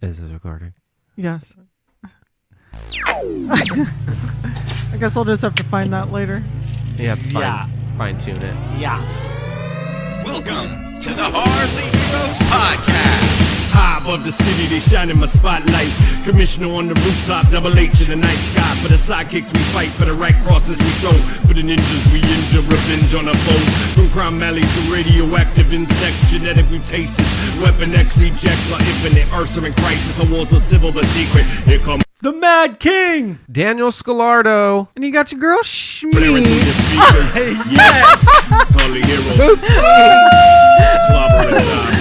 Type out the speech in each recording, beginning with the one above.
Is this recording? Yes. I guess I'll just have to find that later. You have to fine tune it. Yeah. Welcome to the Hardly Heroes Podcast. High above the city, they shine in my spotlight. Commissioner on the rooftop, double H in the night sky. For the sidekicks we fight, for the right crosses we throw. For the ninjas we injure, revenge on our foes. From crime alleys to radioactive insects, genetic mutations. Weapon X rejects are infinite, Ursa in crisis. Our wars are civil but secret. Here come The Mad King! Daniel Scalardo. And you got your girl Shmee. blaring through the speakers. Yeah! Hardly Heroes. Clobbering time.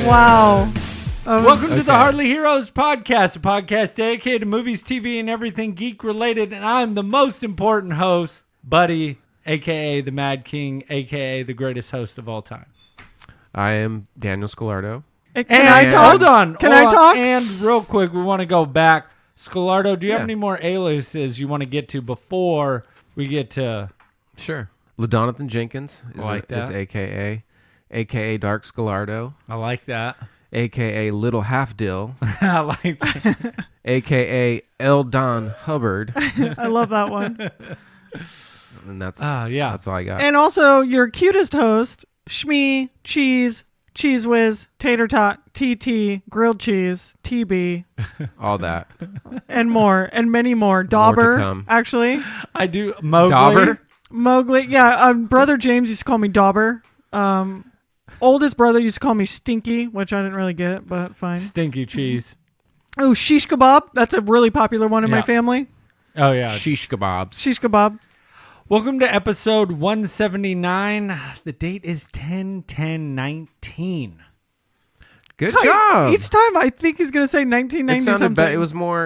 Wow. Welcome to the Okay. Hardly Heroes Podcast, a podcast dedicated to movies, TV, and everything geek-related, and I'm the most important host, Buddy, a.k.a. the Mad King, a.k.a. the greatest host of all time. I am Daniel Scalardo. Can And I talk? hold on. Can hold I on. talk? And real quick, we want to go back. Scalardo, do you have Yeah. any more aliases you want to get to before we get to... Sure. LaDonathan Jenkins is, Like is that. a.k.a. Dark Scalardo, I like that. a.k.a. Little Half Dill, I like that. a.k.a. Eldon Hubbard, I love that one. and that's yeah. that's all I got. And also your cutest host, Shmee, Cheese, Cheese Whiz, Tater Tot, TT, Grilled Cheese, TB, all that. and more, and many more. to Dauber, come. actually. I do. Mowgli. Dauber? Mowgli. Yeah, Brother James used to call me Dauber. Oldest brother used to call me Stinky, which I didn't really get, but fine. Stinky cheese. Oh, Shish Kebab. That's a really popular one in my Yeah. family. Oh, yeah. Shish kebabs. Shish Kebab. Welcome to episode 179. The date is 10/10/19. Good job. Each time I think he's going to say It 1990 sounded something.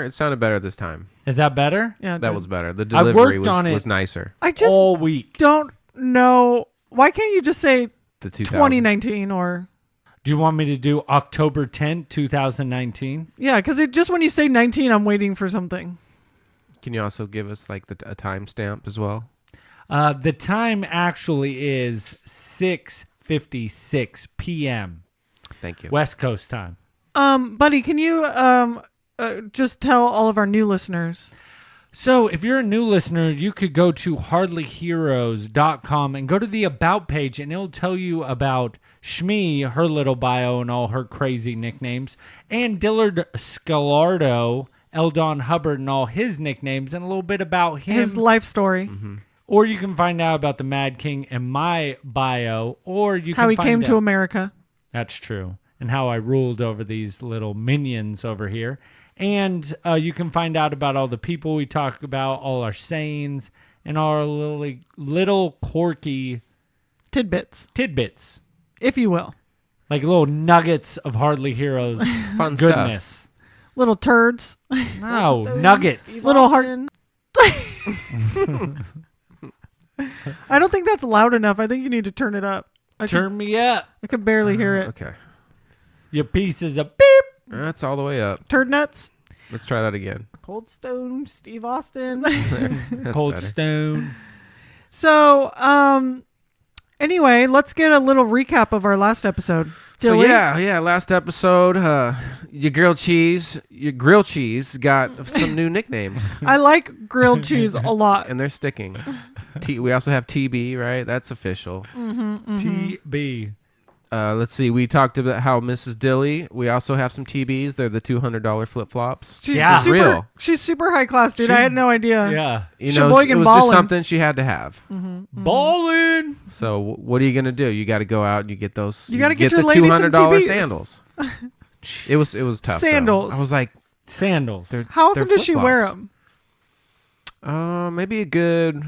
It sounded better this time. Is that better? Yeah, it That did. was better. The I delivery worked on it. was nicer. I just All week. don't know. Why can't you just say The 2000. 2019 or... Do you want me to do October 10th, 2019? Yeah, because just when you say 19, I'm waiting for something. Can you also give us like a timestamp as well? The time actually is 6:56 p.m. Thank you. West Coast time. Buddy, can you just tell all of our new listeners? So if you're a new listener, you could go to hardlyheroes.com and go to the About page, and it'll tell you about Shmee, her little bio, and all her crazy nicknames, and Dillard Scalardo, Eldon Hubbard, and all his nicknames, and a little bit about him. His life story. Or you can find out about the Mad King in my bio, or you can How he find came to out- America. That's true. And how I ruled over these little minions over here. And you can find out about all the people we talk about, all our sayings, and our little quirky Tidbits, tidbits. if you will. Like little nuggets of Hardly Heroes Fun stuff. goodness. Little turds. No, nuggets. Little heart. I don't think that's loud enough. I think you need to turn it up. Turn me up, I could barely hear it. Okay. you pieces of beep. That's all the way up. Turd nuts. Let's try that again. Cold Stone, Steve Austin. That's Cold better. Stone. So, anyway, let's get a little recap of our last episode. So Dilly? yeah. Last episode, your grilled cheese got some new nicknames, I like grilled cheese a lot. and they're sticking. We also have TB, right? That's official. TB. Let's see. We talked about how Mrs. Dilly. We also have some TBs. They're the $200 flip flops. She's Yeah. super, Real. She's super high class, dude. I had no idea. Yeah. You know, Sheboygan it was ballin'. just something she had to have. Ballin'. So what are you gonna do? You got to go out and you get those. You gotta get the your lady some $200 TBs. sandals. It was tough. though. Sandals. I was like, Sandals. How often does she wear them? Maybe a good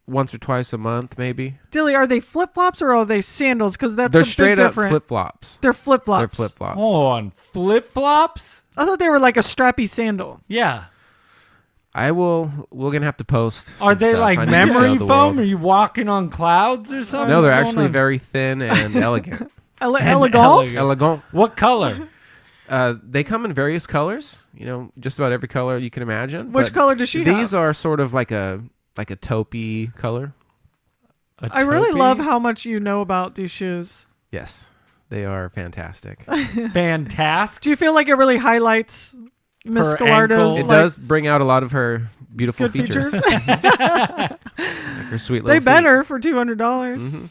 once or twice a month, maybe. Dilly, are they flip flops or are they sandals? Because that's They're a big straight up difference. flip flops. They're flip flops. They're flip flops. Hold on. Flip flops? I thought they were like a strappy sandal. Yeah. We're gonna have to post. Are some they stuff. like I need to show memory the foam? world. Are you walking on clouds or something? No, they're What's going actually on? very thin and elegant. Elegance? Elegant. What color? They come in various colors. You know, just about every color you can imagine. Which but color does she These have? are sort of like a taupey color. A I really taupey? love how much you know about these shoes. Yes. They are fantastic. Fantastic. Do you feel like it really highlights Miss Her Gallardo's? ankle. It like, does bring out a lot of her beautiful good features. Like her sweet little They feet. better for $200.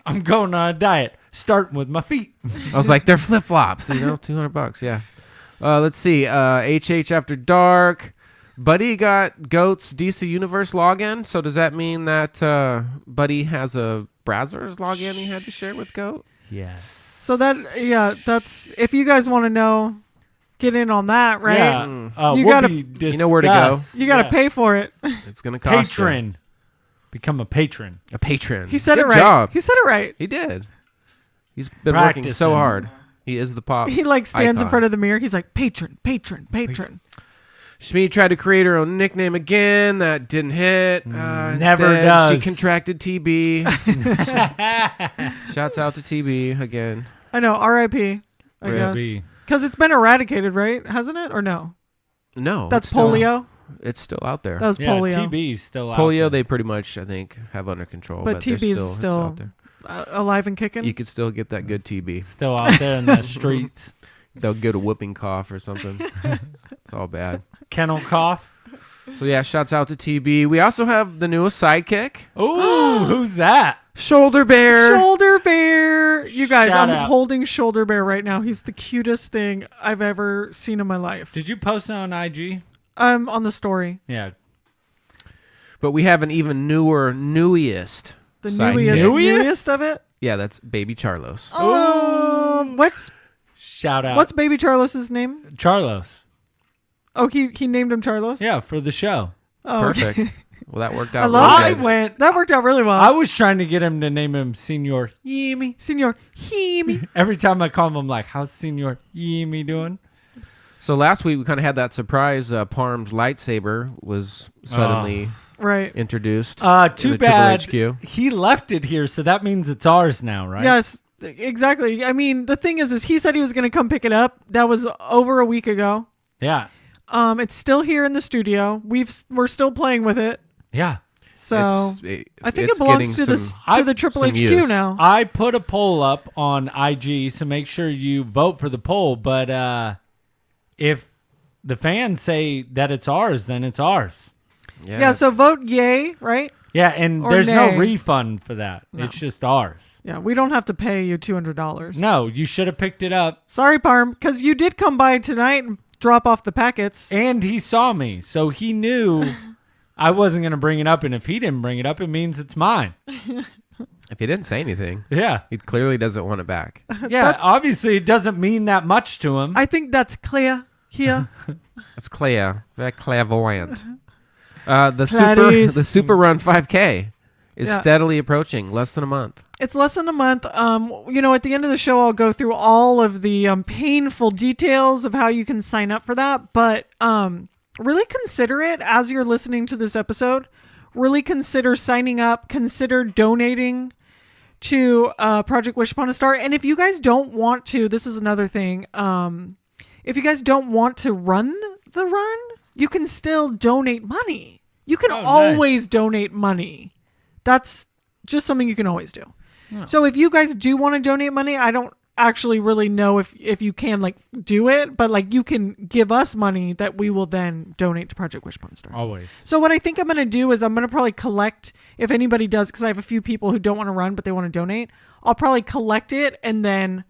I'm going on a diet, starting with my feet. I was like, they're flip flops. $200. Yeah. Let's see. HH After Dark. Buddy got Goat's DC Universe login. So does that mean that Buddy has a Brazzers login he had to share with Goat? Yes. So that's if you guys want to know, get in on that, right? Yeah. You we'll gotta- be you know where to go. discussed. You got to Yeah. pay for it. It's gonna cost you. Patron. Become a patron. A patron. He said Good it right. Job. He said it right. He did. He's been working so Practicing. hard. He is the pop. He like stands in icon. front of the mirror. He's like, patron, patron, patron. Shmi tried to create her own nickname again. That didn't hit. Never Instead, does. She contracted TB. Shouts out to TB again. I know. R.I.P. I Rip. guess Be. because it's been eradicated, right? Hasn't it? Or no? No, That's it's still- polio. It's still out there. That was Yeah, polio. TB's still out Polio, there. they pretty much, I think, have under control. But But they're TB is it's still out there. Alive and kicking. You could still get that good TB. Still out there in the streets. They'll get a whooping cough or something. It's all bad. Kennel cough. So yeah, shouts out to TB. We also have the newest sidekick, Ooh, who's that? Shoulder Bear. Shoulder Bear. You guys, Shout I'm out. holding Shoulder Bear right now. He's the cutest thing I've ever seen in my life. Did you post it on IG? On the story. Yeah. But we have an even newest. The sidekick. newest of it. Yeah, that's Baby Charlos. What's Shout out. what's Baby Charlos's name? Charlos? Oh, he named him Charlos. Yeah, for the show. Oh, Perfect. okay. Well, that worked I out love really it. good. went. That worked out really well. I was trying to get him to name him Senor Yemi. Senor Hemi. Every time I call him, I'm like, "How's Senor Yemi doing?" So last week we kind of had that surprise. Parm's lightsaber was suddenly Right. introduced. Too in the bad. Triple HQ. He left it here, so that means it's ours now, right? Yes, exactly. I mean, the thing is he said he was going to come pick it up. That was over a week ago. Yeah. It's still here in the studio. We're still playing with it. Yeah. So I think it's it belongs to getting the Triple some HQ use. now. I put a poll up on IG, so make sure you vote for the poll. But if the fans say that it's ours, then it's ours. Yeah, so vote yay, right? Yeah, and Or there's no nay. refund for that. No. It's just ours. Yeah, we don't have to pay you $200. No, you should have picked it up. Sorry, Parm, because you did come by tonight and drop off the packets. And he saw me, so he knew I wasn't going to bring it up. And if he didn't bring it up, it means it's mine. If he didn't say anything, Yeah. he clearly doesn't want it back. Yeah, obviously it doesn't mean that much to him. I think that's clear here. That's Clea, very clairvoyant. Clarice. The Super Run 5K is Yeah. steadily approaching, less than a month. It's less than a month. At the end of the show, I'll go through all of the painful details of how you can sign up for that. But really consider it as you're listening to this episode. Really consider signing up. Consider donating to Project Wish Upon a Star. And if you guys don't want to, this is another thing. If you guys don't want to run the run, you can still donate money. You can always donate money. That's just something you can always do. So if you guys do want to donate money, I don't actually really know if you can do it, but you can give us money that we will then donate to Project Wish Upon a Star. Always. So what I think I'm going to do is I'm going to probably collect, if anybody does, because I have a few people who don't want to run, but they want to donate. I'll probably collect it and then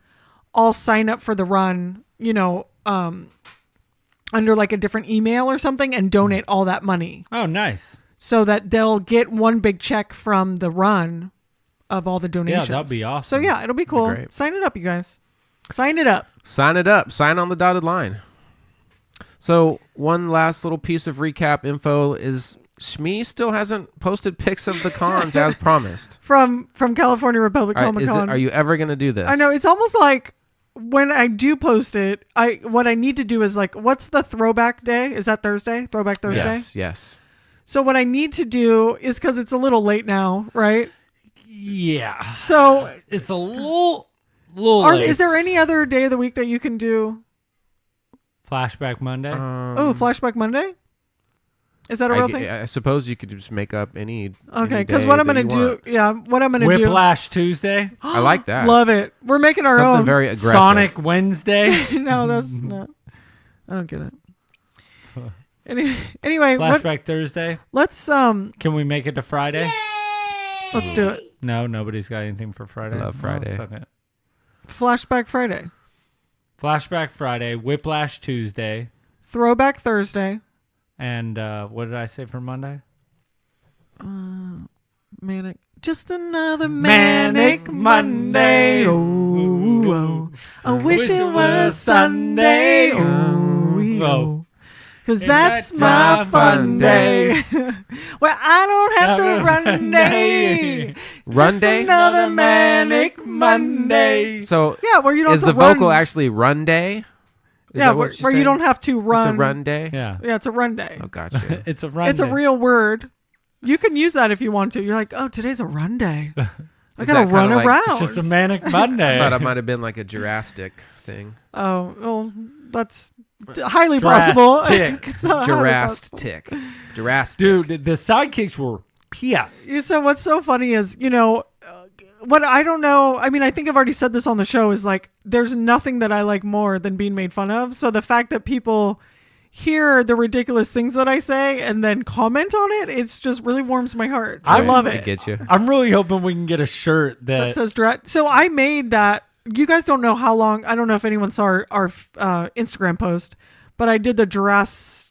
I'll sign up for the run, under a different email or something and donate all that money Oh, nice. so that they'll get one big check from the run of all the donations. that'd be awesome. So yeah, it'll be cool. great. Sign it up, you guys. Sign it up. Sign it up. Sign on the dotted line. So one last little piece of recap info is Shmi still hasn't posted pics of the cons as promised. From California Republic All right, Comic Con. are you ever going to do this? I know, it's almost like when I do post it, what I need to do is what's the throwback day? Is that Thursday? Throwback Thursday? Yes. So what I need to do is, because it's a little late now, right? Yeah. So It's a little late. is there any other day of the week that you can do? Flashback Monday? Flashback Monday? Is that a real thing? I suppose you could just make up any. Okay, because what I'm gonna do, what I'm gonna do. Whiplash Tuesday. I like that. Love it. We're making our Something own. very aggressive. Sonic Wednesday. No, that's not. I don't get it. Anyway, Flashback Thursday. let's Can we make it to Friday? let's do it. No, nobody's got anything for Friday. I love Friday. suck it. Flashback Friday, Flashback Friday, Whiplash Tuesday, Throwback Thursday, and what did I say for Monday? Manic. Just another manic Monday. Oh, I wish it was Sunday. Oh, because that's my fun day. Well, I don't have to run day. Run Just day? another manic Monday. So Yeah, where you don't is have the to run. vocal actually run day? Is Yeah, that what where she's you saying? don't have to run. It's a run day? Yeah. Yeah, it's a run day. Oh, gotcha. It's a run. It's a day. real word. You can use that if you want to. You're like, oh, today's a run day. I Is gotta that run kinda like- around. It's just a manic Monday. I thought it might have been like a Jurassic thing. Oh, well, that's highly possible. Drastic. It's highly possible. Jurassic. Jurassic. Dude, the sidekicks were PS. So what's so funny is, what I don't know. I mean, I think I've already said this on the show is like, there's nothing that I like more than being made fun of. So the fact that people hear the ridiculous things that I say and then comment on it, it's just really warms my heart. I love I it. get you. I'm really hoping we can get a shirt That says direct. So I made that. You guys don't know how long. I don't know if anyone saw our Instagram post, but I did the Jurassic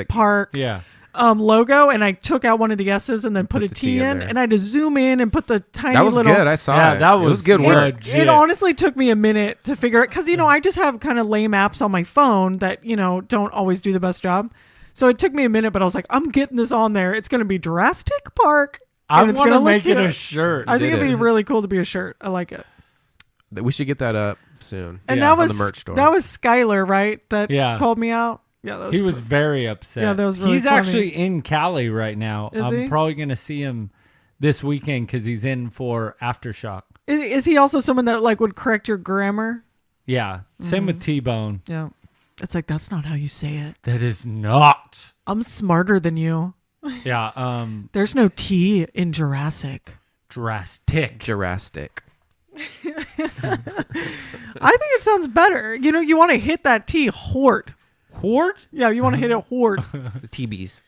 Park Yeah. logo, and I took out one of the S's and then put a the T T in in, there. and I had to zoom in and put the tiny That was little. good. I saw Yeah, it. that It was was good work. legit. It honestly took me a minute to figure it because I just have kind of lame apps on my phone that don't always do the best job. So it took me a minute, but I was like, I'm getting this on there. It's going to be Jurassic Park. I and it's want gonna to look make it a cute. shirt. I think did it'd be it. really cool to be a shirt. I like it. We should get that up soon. And Yeah, that on was the merch store. that was Skylar, right? That Yeah. called me out. Yeah, that was He was very upset. Yeah, that was really He's funny. actually in Cali right now. Is I'm he? probably going to see him this weekend because he's in for Aftershock. Is he also someone that like would correct your grammar? Yeah. Same with T-Bone. Yeah. It's like that's not how you say it. That is not. I'm smarter than you. Yeah. There's no T in Jurassic. Drastic. Jurassic. I think it sounds better. You want to hit that T horde. Horde? Yeah, you want to hit it horde. The TBs.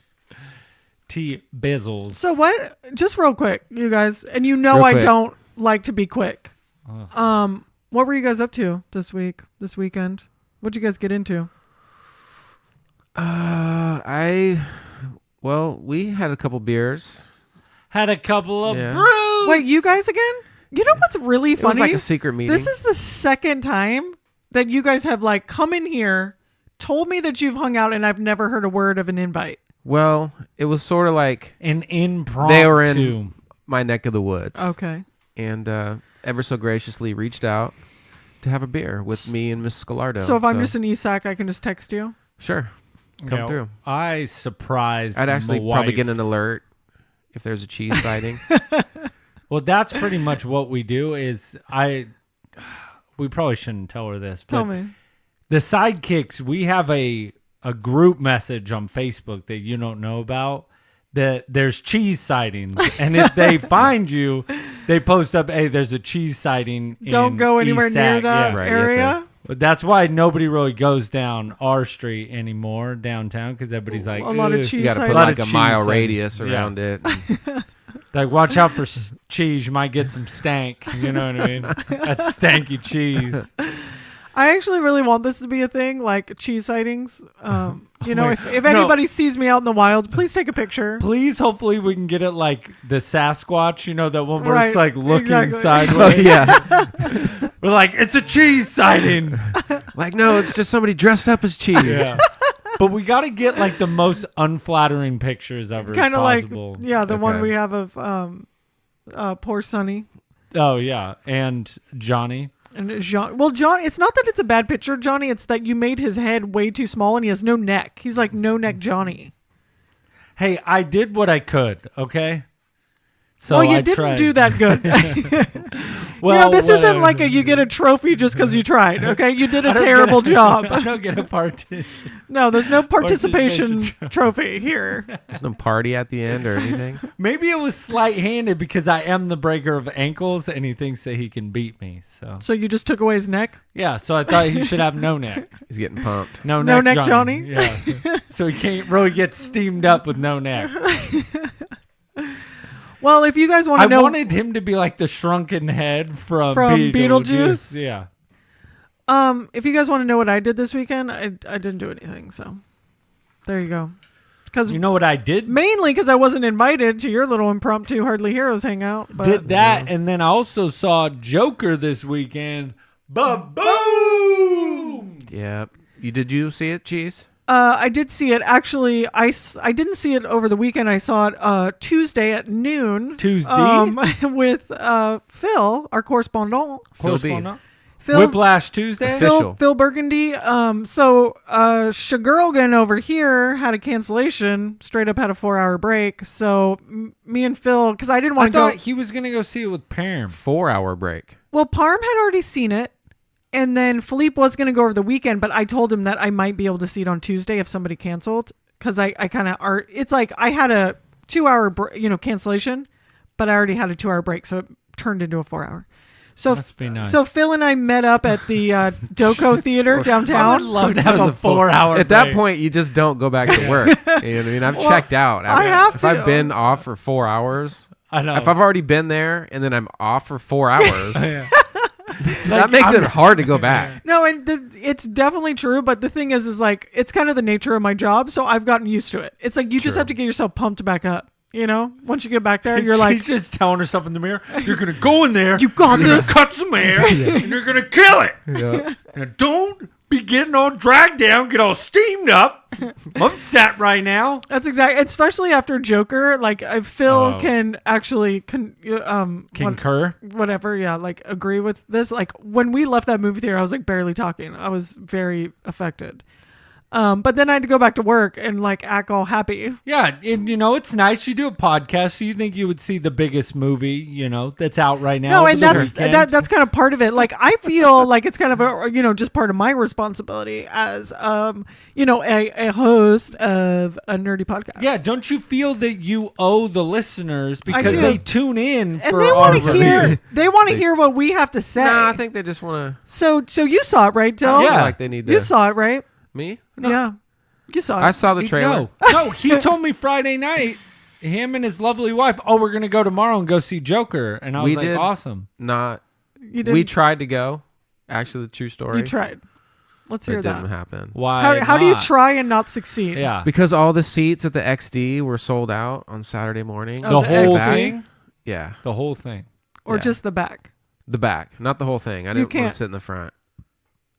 T-Bizzles. So what? Just real quick, you guys, and Real I quick. don't like to be quick. What were you guys up to this weekend? What'd you guys get into? We had a couple beers. Had a couple of Yeah. brews. Wait, you guys again? You know what's really It funny? was like a secret meeting. This is the second time that you guys have like come in here, told me that you've hung out, and I've never heard a word of an invite. Well, it was sort of like An impromptu. they were in my neck of the woods. Okay. And ever so graciously reached out to have a beer with me and Miss Scalardo. So if I'm just an ESAC, I can just text you? Sure. Come through. I surprised I'd actually my probably wife. get an alert if there's a cheese sighting. Well, that's pretty much what we do is we probably shouldn't tell her this, but Tell me. the sidekicks, we have a group message on Facebook that you don't know about that there's cheese sightings. And if they find you, they post up, hey, there's a cheese sighting. Don't in go anywhere near ESAC. that Yeah. Right, you have area. But that's why nobody really goes down our street anymore downtown because everybody's like, A lot of "Ugh." cheese You got to put sightings. like a cheese mile sighting. radius Yeah. around it. Like, watch out for cheese. You might get some stank. You know what I mean? That's stanky cheese. I actually really want this to be a thing, like cheese sightings. If No. anybody sees me out in the wild, please take a picture. Please, hopefully, we can get it like the Sasquatch. You know that one where Right, it's like looking exactly. sideways. Oh, yeah. We're like, it's a cheese sighting. Like, no, it's just somebody dressed up as cheese. Yeah. But we got to get like the most unflattering pictures of her Kind as of like, possible. yeah, the one Okay. we have of poor Sonny. Oh, yeah. And Johnny. And John, it's not that it's a bad picture, Johnny. It's that you made his head way too small and he has no neck. He's like no neck Johnny. Hey, I did what I could, okay? So well, you I didn't tried. do that good. Well, this isn't like whatever. you get a trophy just because you tried. Okay, you did a I don't terrible get a- job. I don't get a partition. No, there's no participation Participation trophy here. There's no party at the end or anything. Maybe it was slight-handed because I am the breaker of ankles, and he thinks that he can beat me. So So you just took away his neck? yeah, so I thought he should have no neck. He's getting pumped. No No neck, neck Johnny? Yeah. So he can't really get steamed up with no neck. Well, if you guys want I to know, wanted him to be like the shrunken head from Beetlejuice? Yeah. if you guys want to know what I did this weekend, I didn't do anything. So there you go. Because You know what I did? mainly because I wasn't invited to your little impromptu Hardly Heroes hangout. But Did that, and then I also saw Joker this weekend. Ba-boom! Yeah. Did you see it, Cheese? I did see it. Actually, I didn't see it over the weekend. I saw it Tuesday at noon. Tuesday? With Phil, our correspondent. Phil B. Correspondent? Phil, Whiplash Tuesday? Official. Phil Burgundy. So Shagirlgan over here had a cancellation. Straight up had a 4-hour break. So me and Phil, because I didn't I want to go. thought he was going to go see it with Pam. 4-hour break. Well, Parm had already seen it. And then Philippe was going to go over the weekend, but I told him that I might be able to see it on Tuesday if somebody canceled. Because I kind of are. It's like I had a 2-hour cancellation, but I already had a 2-hour break. So it turned into a 4-hour. So, Must be nice. so Phil and I met up at the Doco Theater I would downtown. love to have a 4-hour At that break. point, you just don't go back to work. You know what I mean? I've Well, checked out. I have if to. I've been off for 4 hours, I know. if I've already been there and then I'm off for 4 hours, Yeah. that makes it hard to go back. No, and it's definitely true. But the thing is like it's kind of the nature of my job, so I've gotten used to it. It's like you just have to get yourself pumped back up. You know, once you get back there, you're like, She's just telling herself in the mirror, you're going to go in there, You got you're this. gonna cut some hair, and you're going to kill it. Yeah. Now, don't be getting all dragged down, get all steamed up. I'm upset right now. that's exactly. Especially after Joker, like Phil Oh. can actually Concur. whatever, yeah, like agree with this. Like when we left that movie theater, I was like barely talking. I was very affected. But then I had to go back to work and like act all happy. Yeah, and it's nice you do a podcast, so you think you would see the biggest movie, that's out right now. No, over and the that's weekend. that's kind of part of it. Like I feel like it's kind of a just part of my responsibility as a host of a nerdy podcast. Yeah, don't you feel that you owe the listeners because do. they tune in and for they our want to hear review? they want to hear what we have to say. Nah, I think they just want So you saw it, right, Dill? Yeah. like they need to. You saw it, right? Me? Yeah. You saw it. I saw the trailer. No, he told me Friday night, him and his lovely wife, we're going to go tomorrow and go see Joker. And I was We like, did. awesome. Not. You didn't. We tried to go. Actually, the true story. You tried. Let's It hear didn't that. happen. Why How do you not? try and not succeed? Yeah. Because all the seats at the XD were sold out on Saturday morning. Oh, The the whole XD? thing? Yeah, The whole thing. Or Yeah. just the back? the back, not the whole thing. I didn't want can't- to sit in the front,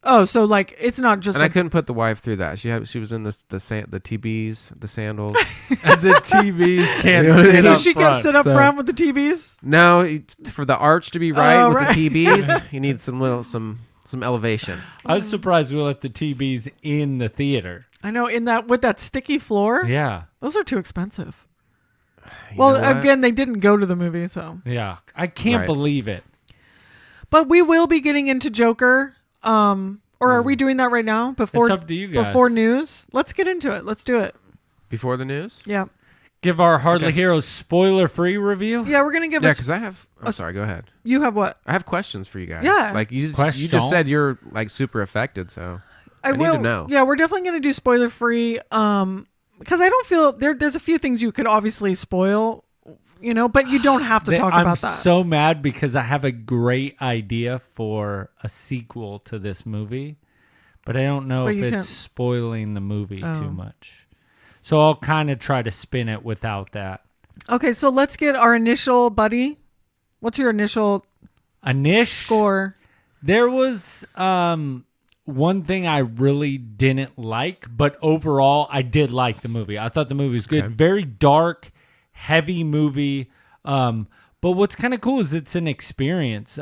Oh, so like it's not just and I like couldn't put the wife through that. She was in the TBs, the sandals. And the TVs can't You know what I sit mean? so up she front. can't sit up so- front with the TVs. No, for the arch to be right Oh, with right. the TBs, you need some elevation. I was surprised we let the TVs in the theater. I know with that sticky floor. Yeah. Those are too expensive. You Well, know what? again, they didn't go to the movie, so. Yeah. I can't Right. believe it. But we will be getting into Joker. Or are we doing that right now? Before It's up to you guys. Before news? Let's get into it. Let's do it. Before the news. Yeah. Give our Hardly Okay. Heroes spoiler-free review. Yeah, we're gonna give Yeah, us. because I have. I'm sorry. Go ahead. You have what? I have questions for you guys. Yeah. like you just Questions? said you're like super affected, so I need will to know. Yeah, we're definitely gonna do spoiler free. Because I don't feel there's a few things you could obviously spoil, but you don't have to talk I'm about that. so mad because I have a great idea for a sequel to this movie, but I don't know But if you it's can't- spoiling the movie Oh. too much. So I'll kind of try to spin it without that. Okay, so let's get our initial buddy. What's your initial Anish, score? there was one thing I really didn't like, but overall I did like the movie. I thought the movie was good. Okay. Very dark, heavy movie. But what's kind of cool is it's an experience.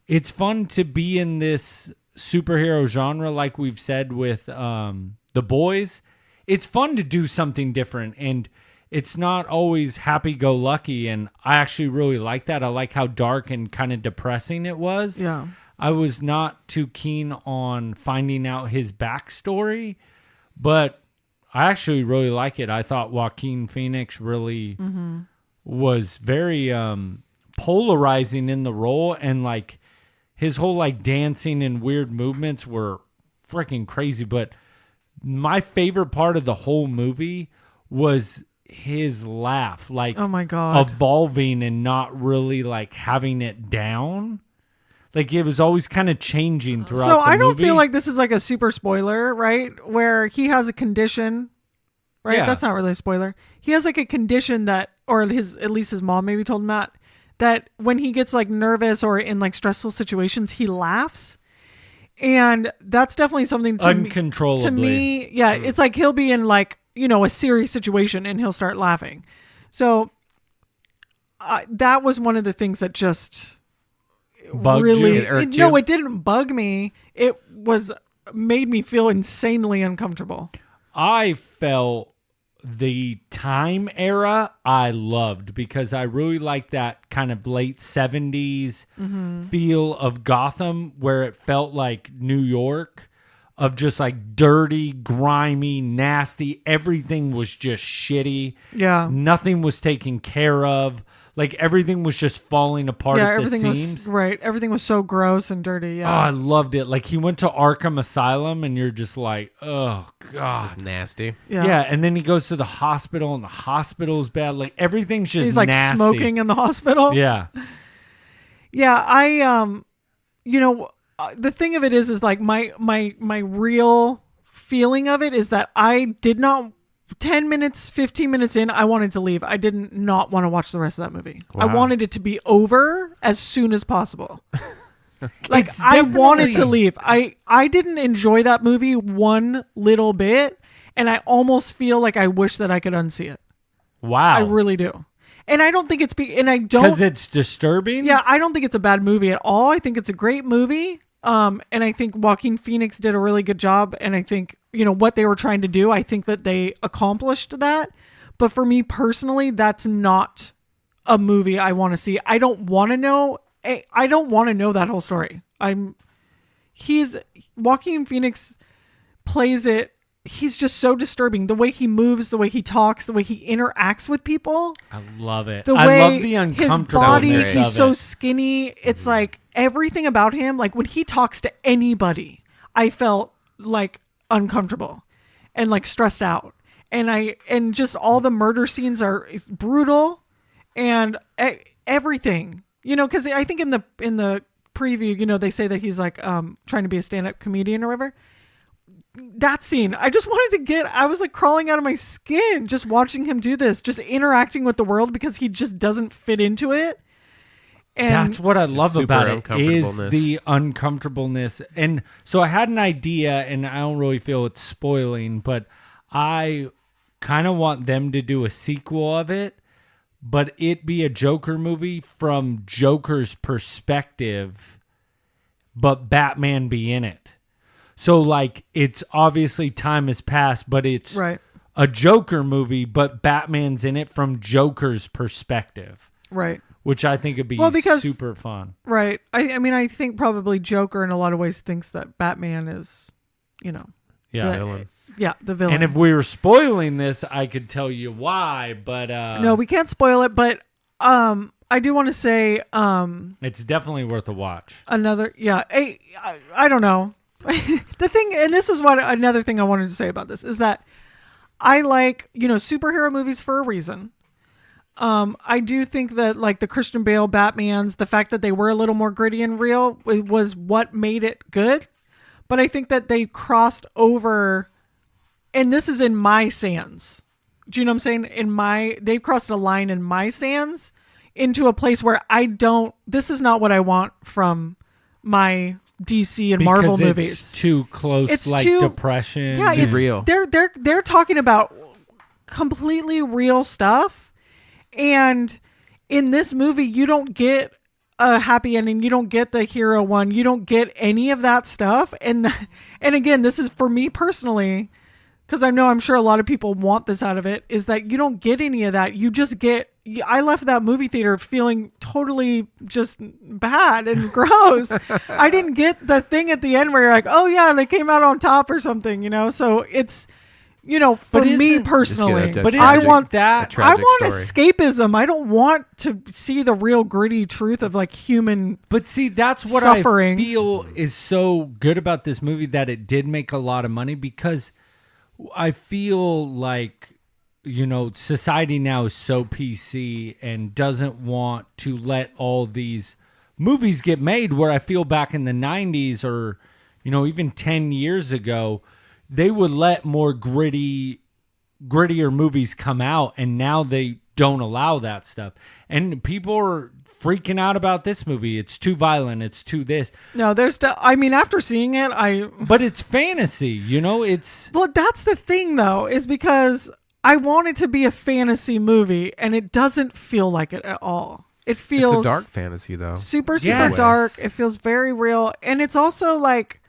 It's fun to be in this superhero genre, like we've said with The Boys. It's fun to do something different, and it's not always happy-go-lucky, and I actually really like that. I like how dark and kind of depressing it was. Yeah. I was not too keen on finding out his backstory, but I actually really like it. I thought Joaquin Phoenix really was very polarizing in the role, and like his whole like dancing and weird movements were freaking crazy. But my favorite part of the whole movie was his laugh, like, oh my God, evolving and not really like having it down. Like it was always kind of changing throughout So the I don't movie. feel like this is like a super spoiler, right? Where he has a condition, right? Yeah. That's not really a spoiler. He has like a condition that, or at least his mom maybe told him that when he gets like nervous or in like stressful situations, he laughs. And that's definitely something uncontrollably. To me, yeah, it's like he'll be in like, a serious situation and he'll start laughing. So that was one of the things that just Bugged really, you? It irked no, you? it didn't bug me. It made me feel insanely uncomfortable. I felt the time era I loved because I really like that kind of late 70s feel of Gotham where it felt like New York, of just like dirty, grimy, nasty. Everything was just shitty. Yeah. Nothing was taken care of. Like everything was just falling apart Yeah, at the everything seams. was right. Everything was so gross and dirty. Oh, Yeah. I loved it. Like he went to Arkham Asylum and you're just like, oh God. It's nasty. Yeah. And then he goes to the hospital and the hospital's bad. Like everything's just He's like nasty. smoking in the hospital. Yeah. Yeah, I the thing of it is like my real feeling of it is that I did not 10 minutes, 15 minutes in, I wanted to leave. I didn't not want to watch the rest of that movie. I Wow. wanted it to be over as soon as possible. Like It's I wanted to definitely- leave. I didn't enjoy that movie one little bit, and I almost feel like I wish that I could unsee it. Wow. I really do. And I don't think it's and I don't Because it's disturbing? Yeah, I don't think it's a bad movie at all. I think it's a great movie. And I think Joaquin Phoenix did a really good job. And I think, what they were trying to do, I think that they accomplished that. But for me personally, that's not a movie I want to see. I don't want to know. I don't want to know that whole story. Joaquin Phoenix plays it. He's just so disturbing. The way he moves, the way he talks, the way he interacts with people. I love it. The I way love the his uncomfortableness body, of he's so it. skinny. It's like everything about him. Like when he talks to anybody, I felt like uncomfortable and like stressed out. And just all the murder scenes are brutal and everything. Because I think in the preview, they say that he's like trying to be a stand-up comedian or whatever. That scene, I was like crawling out of my skin just watching him do this, just interacting with the world because he just doesn't fit into it. And That's what I love super about it is uncomfortableness. the uncomfortableness. And so I had an idea, and I don't really feel it's spoiling, but I kind of want them to do a sequel of it, but it be a Joker movie from Joker's perspective, but Batman be in it. So, like, it's obviously time has passed, but it's right. a Joker movie, but Batman's in it from Joker's perspective, Right. which I think would be because- super fun. Right. I mean, I think probably Joker in a lot of ways thinks that Batman is, Yeah. the villain. And if we were spoiling this, I could tell you why, but no, we can't spoil it, but I do want to say it's definitely worth a watch. another, I don't know. The thing, and this is what another thing I wanted to say about this is that I like, superhero movies for a reason. I do think that like the Christian Bale Batmans, the fact that they were a little more gritty and real was what made it good. But I think that they crossed over, and this is in my sands. Do you know what I'm saying? They've crossed a line in my sands into a place where this is not what I want from my DC and Marvel Because movies. It's too close, It's like too- depression. Yeah, Too it's real. They're talking about completely real stuff, and in this movie, you don't get a happy ending. You don't get the hero one. You don't get any of that stuff. And again, this is for me personally, because I'm sure a lot of people want this out of it, is that you don't get any of that. You just get. I left that movie theater feeling totally just bad and gross. I didn't get the thing at the end where you're like, oh yeah, they came out on top or something, So it's, for me personally, but I want that. I want escapism. I don't want to see the real gritty truth of like human. But see, that's what suffering. I feel is so good about this movie, that it did make a lot of money, because I feel like, society now is so PC and doesn't want to let all these movies get made, where I feel back in the 90s or, even 10 years ago, they would let more grittier movies come out, and now they don't allow that stuff. And people are freaking out about this movie. It's too violent. It's too this. No, after seeing it, But it's fantasy, it's... Well, that's the thing, though, is because I want it to be a fantasy movie, and it doesn't feel like it at all. It feels... It's a dark fantasy, though. Super dark. It feels very real. And it's also like,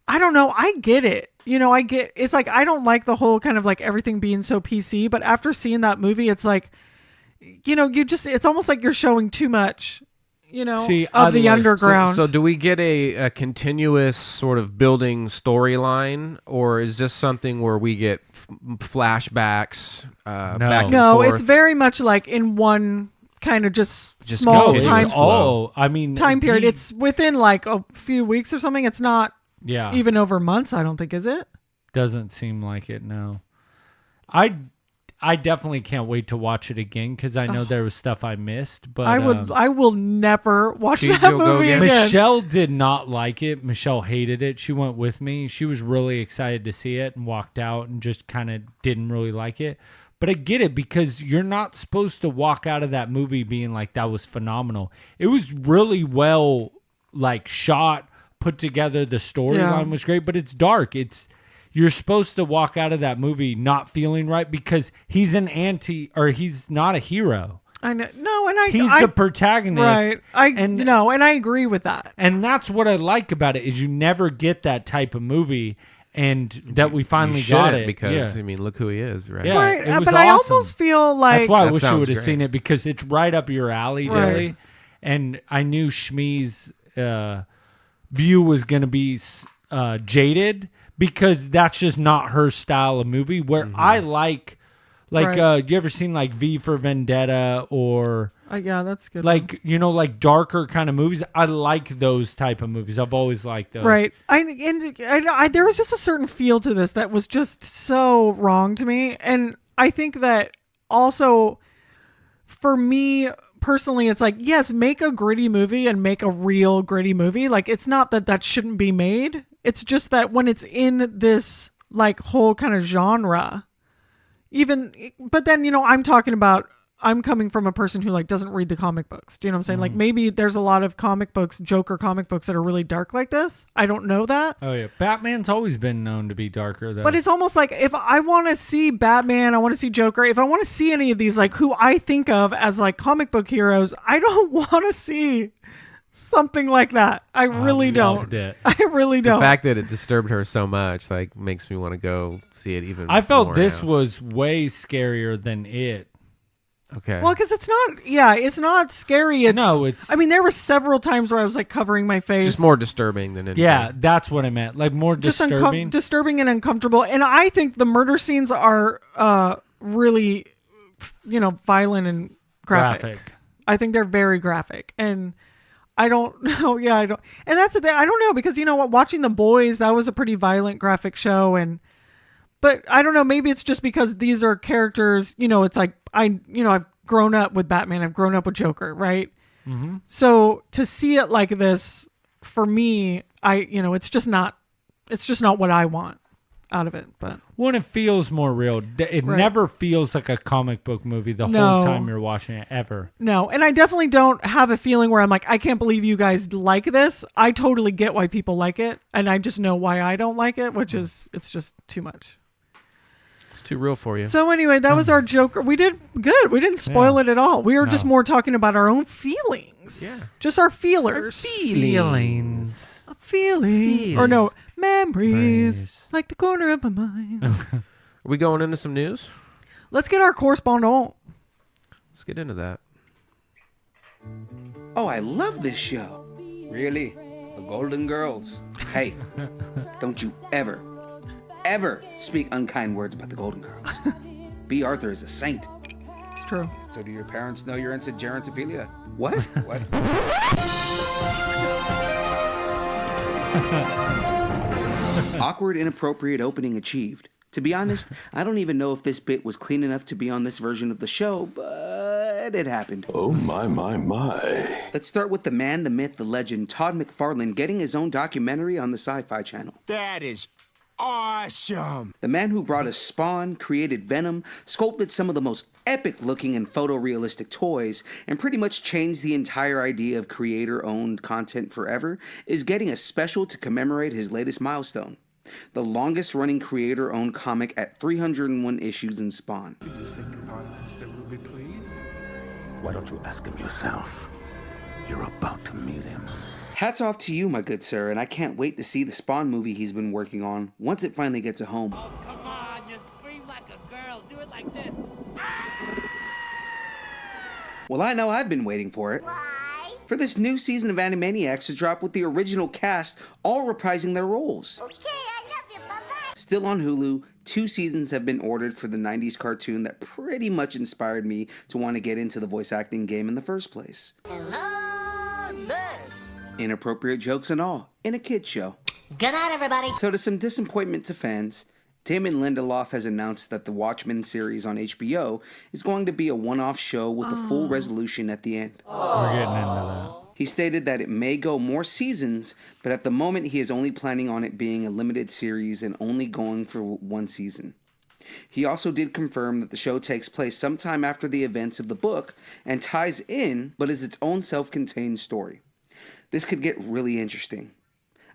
I don't know, I get it. It's like, I don't like the whole kind of like everything being so PC, but after seeing that movie, it's like, it's almost like you're showing too much, of the underground. So do we get a continuous sort of building storyline, or is this something where we get flashbacks back and forth? It's very much like in one kind of just small time. Time period. It's within like a few weeks or something. It's not even over months, I don't think, is it? Doesn't seem like it, no. I definitely can't wait to watch it again, because I know there was stuff I missed. But I will never watch that movie again. Michelle did not like it. Michelle hated it. She went with me. She was really excited to see it and walked out and just kind of didn't really like it. But I get it, because you're not supposed to walk out of that movie being like, that was phenomenal. It was really well like shot, put together. The storyline was great, but it's dark. You're supposed to walk out of that movie not feeling right, because he's he's not a hero. I know. No, he's the protagonist. Right. And I agree with that. And that's what I like about it, is you never get that type of movie, and that we finally got it. Because, look who he is, right? Yeah, right. It was but awesome. I almost feel like... That's why I That wish you would have sounds seen it, because it's right up your alley, Right. Dilly. And I knew Shmi's view was going to be jaded, because that's just not her style of movie. Where I like you ever seen like V for Vendetta, or yeah, that's good. like like darker kind of movies? I like those type of movies. I've always liked those. Right. I there was just a certain feel to this that was just so wrong to me, and I think that also for me personally, it's like, yes, make a gritty movie and make a real gritty movie. Like, it's not that shouldn't be made. It's just that when it's in this like whole kind of genre, but then, I'm coming from a person who like doesn't read the comic books. Do you know what I'm saying? Like, maybe there's a lot of Joker comic books that are really dark like this. I don't know that. Oh yeah. Batman's always been known to be darker though. But it's almost like, if I want to see Batman, I want to see Joker, if I want to see any of these, like who I think of as like comic book heroes, I don't want to see something like that. I really don't. I really don't. The fact that it disturbed her so much, like, makes me want to go see it even. I felt more this now. was way scarier than it. Okay. Well, because it's not scary. It's. I mean, there were several times where I was like covering my face. Just more disturbing than anything. Yeah, that's what I meant. Like, more just disturbing. Disturbing and uncomfortable. And I think the murder scenes are really, violent and graphic. I think they're very graphic. And I don't know. Yeah, I don't. And that's the thing. I don't know, because watching The Boys, that was a pretty violent, graphic show. But I don't know. Maybe it's just because these are characters. It's like I've grown up with Batman. I've grown up with Joker, right? Mm-hmm. So to see it like this, for me, it's just not what I want out of it. But when it feels more real, it never feels like a comic book movie the whole time you're watching it, ever. No, and I definitely don't have a feeling where I'm like, I can't believe you guys like this. I totally get why people like it, and I just know why I don't like it, which is, it's just too much. It's too real for you. So anyway, that was our Joker. We did good. We didn't spoil it at all. We were just more talking about our own feelings. Yeah. Just our feelers. Feelings. Or no, memories. Like the corner of my mind. Are we going into some news? Let's get our correspondent. Let's get into that. Oh, I love this show. Really? The Golden Girls. Hey, don't you ever speak unkind words about the Golden Girls. B. Arthur is a saint. It's true. So do your parents know you're into gerontophilia? What? What? Awkward, inappropriate opening achieved. To be honest, I don't even know if this bit was clean enough to be on this version of the show, but it happened. Oh, my. Let's start with the man, the myth, the legend, Todd McFarlane getting his own documentary on the Sci-Fi Channel. That is awesome. The man who brought us Spawn, created Venom, sculpted some of the most epic-looking and photorealistic toys, and pretty much changed the entire idea of creator-owned content forever, is getting a special to commemorate his latest milestone. The longest-running creator-owned comic at 301 issues in Spawn. Do you think our master will be pleased? Why don't you ask him yourself? You're about to meet him. Hats off to you, my good sir, and I can't wait to see the Spawn movie he's been working on once it finally gets a home. Oh, come on, you scream like a girl. Do it like this. Well, I know I've been waiting for it. Why? For this new season of Animaniacs to drop with the original cast all reprising their roles. Okay, I love you. Bye-bye. Still on Hulu, 2 seasons have been ordered for the 90s cartoon that pretty much inspired me to want to get into the voice acting game in the first place. Hello, Buzz. Inappropriate jokes and all, in a kid's show. Good night, everybody. So to some disappointment to fans, Damon Lindelof has announced that the Watchmen series on HBO is going to be a one-off show with a full resolution at the end. We're getting into that. He stated that it may go more seasons, but at the moment he is only planning on it being a limited series and only going for 1 season. He also did confirm that the show takes place sometime after the events of the book and ties in, but is its own self-contained story. This could get really interesting.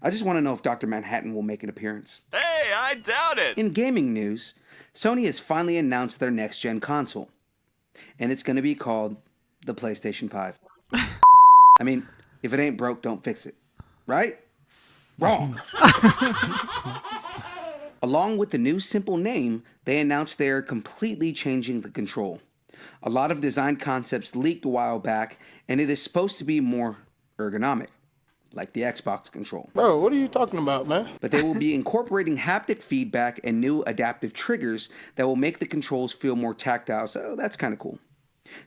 I just want to know if Dr. Manhattan will make an appearance. Hey, I doubt it. In gaming news, Sony has finally announced their next-gen console, and it's going to be called the PlayStation 5. I mean, if it ain't broke, don't fix it. Right? Wrong. Along with the new simple name, they announced they are completely changing the control. A lot of design concepts leaked a while back, and it is supposed to be more ergonomic, like the Xbox control. Bro, what are you talking about, man? But they will be incorporating haptic feedback and new adaptive triggers that will make the controls feel more tactile, so that's kind of cool.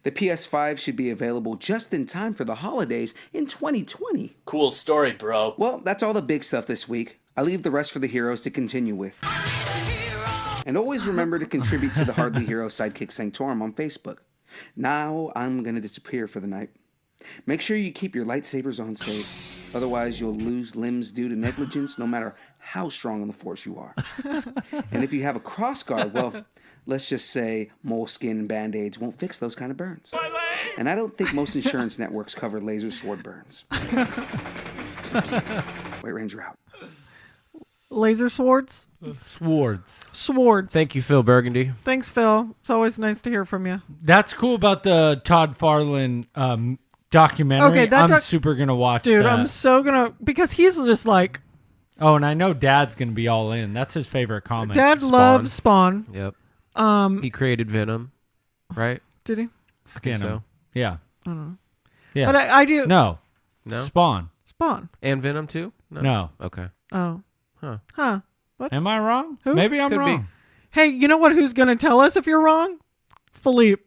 The PS5 should be available just in time for the holidays in 2020. Cool story, bro. Well, that's all the big stuff this week. I leave the rest for the heroes to continue with. And always remember to contribute to the Hardly Hero Sidekick Sanctorum on Facebook. Now I'm going to disappear for the night. Make sure you keep your lightsabers on safe. Otherwise, you'll lose limbs due to negligence no matter how strong on the force you are. And if you have a crossguard, well, let's just say moleskin and band-aids won't fix those kind of burns. And I don't think most insurance networks cover laser sword burns. White Ranger out. Laser swords? Swords. Thank you, Phil Burgundy. Thanks, Phil. It's always nice to hear from you. That's cool about the Todd Farland documentary. Okay, that I'm super going to watch Dude, that. I'm so going to... Because he's just like... Oh, and I know Dad's going to be all in. That's his favorite comic. Dad loves Spawn. Yep. He created Venom, right? Did he? Skin him. So. Yeah. I don't know. Yeah. But I do... No. No? Spawn. And Venom too? No. Okay. Oh. Huh. What? Am I wrong? Who? Maybe I'm Could be. wrong. Hey, you know what? Who's going to tell us if you're wrong? Philippe.